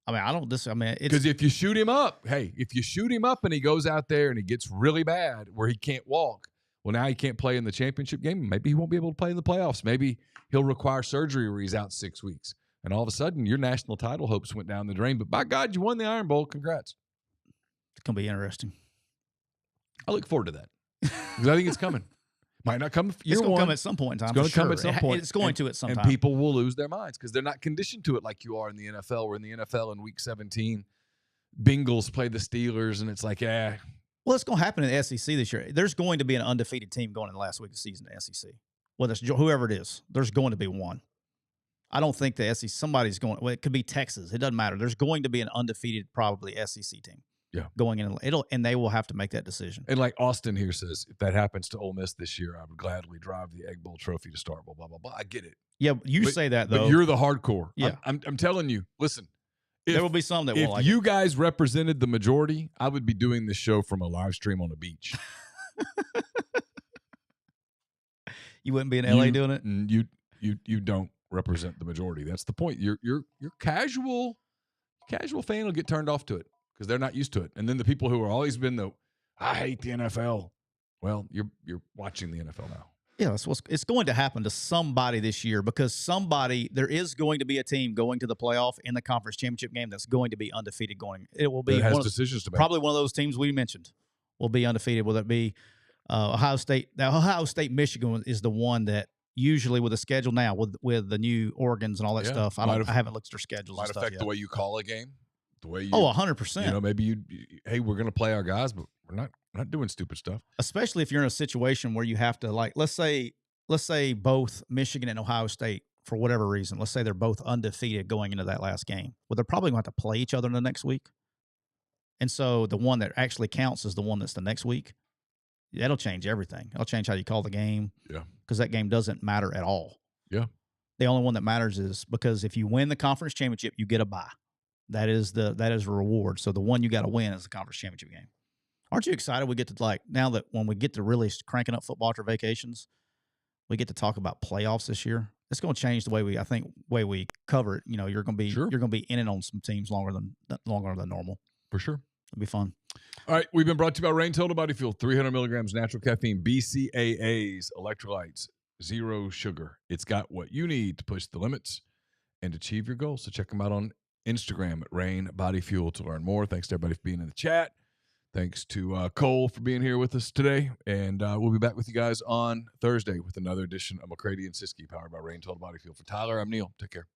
Because if you shoot him up, and he goes out there and he gets really bad where he can't walk, well, now he can't play in the championship game. Maybe he won't be able to play in the playoffs. Maybe he'll require surgery where he's out 6 weeks. And all of a sudden, your national title hopes went down the drain. But by God, you won the Iron Bowl. Congrats. It's going to be interesting. I look forward to that. Because I think it's coming. Might not come year It's going one. to come at some point in time. It's going to come at some point. It's going to at some time. And people will lose their minds because they're not conditioned to it like you are in the NFL. We're in the NFL in Week 17. Bengals play the Steelers, and it's like, yeah. Well, it's going to happen in the SEC this year. There's going to be an undefeated team going in the last week of the season in the SEC. Whether it's whoever it is, there's going to be one. I don't think the SEC, somebody's going, well, it could be Texas. It doesn't matter. There's going to be an undefeated, probably SEC team. Yeah. Going in, and they will have to make that decision. And like Austin here says, if that happens to Ole Miss this year, I would gladly drive the Egg Bowl trophy to Starkville, blah, blah, blah. I get it. Yeah, say that, though. But you're the hardcore. Yeah. I'm telling you, listen. There will be some that won't like it. If you guys represented the majority, I would be doing this show from a live stream on a beach. You wouldn't be in LA doing it? You don't represent the majority. That's the point. Your casual fan will get turned off to it because they're not used to it. And then the people who are always been I hate the NFL. Well, you're watching the NFL now. Yeah, it's going to happen to somebody this year because there is going to be a team going to the playoff in the conference championship game that's going to be undefeated going. It will be it has decisions to make. Probably one of those teams we mentioned will be undefeated. Will it be Ohio State? Now, Ohio State, Michigan is the one that usually with the schedule now with the new Organs and all that stuff. I haven't looked at their schedules. Might affect the way you call a game. The way you 100%. Maybe hey, we're going to play our guys, but we're not doing stupid stuff. Especially if you're in a situation where you have to, like, let's say both Michigan and Ohio State, for whatever reason, let's say they're both undefeated going into that last game. Well, they're probably going to have to play each other in the next week. And so the one that actually counts is the one that's the next week. That'll change everything. It'll change how you call the game. Yeah. Because that game doesn't matter at all. Yeah. The only one that matters is because if you win the conference championship, you get a bye. That is a reward. So the one you got to win is the conference championship game. Aren't you excited we get to, now that when we get to really cranking up football after vacations, we get to talk about playoffs this year? It's going to change the way we cover it. You're going to be in and on some teams longer than normal. For sure. It'll be fun. All right, we've been brought to you by Rain Total Body Fuel, 300 milligrams natural caffeine, BCAAs, electrolytes, zero sugar. It's got what you need to push the limits and achieve your goals. So check them out on Instagram at Rain Body Fuel to learn more. Thanks to everybody for being in the chat. Thanks to Cole for being here with us today. And we'll be back with you guys on Thursday with another edition of McCready and Siskey, powered by Rain Total Body Fuel. For Tyler, I'm Neal. Take care.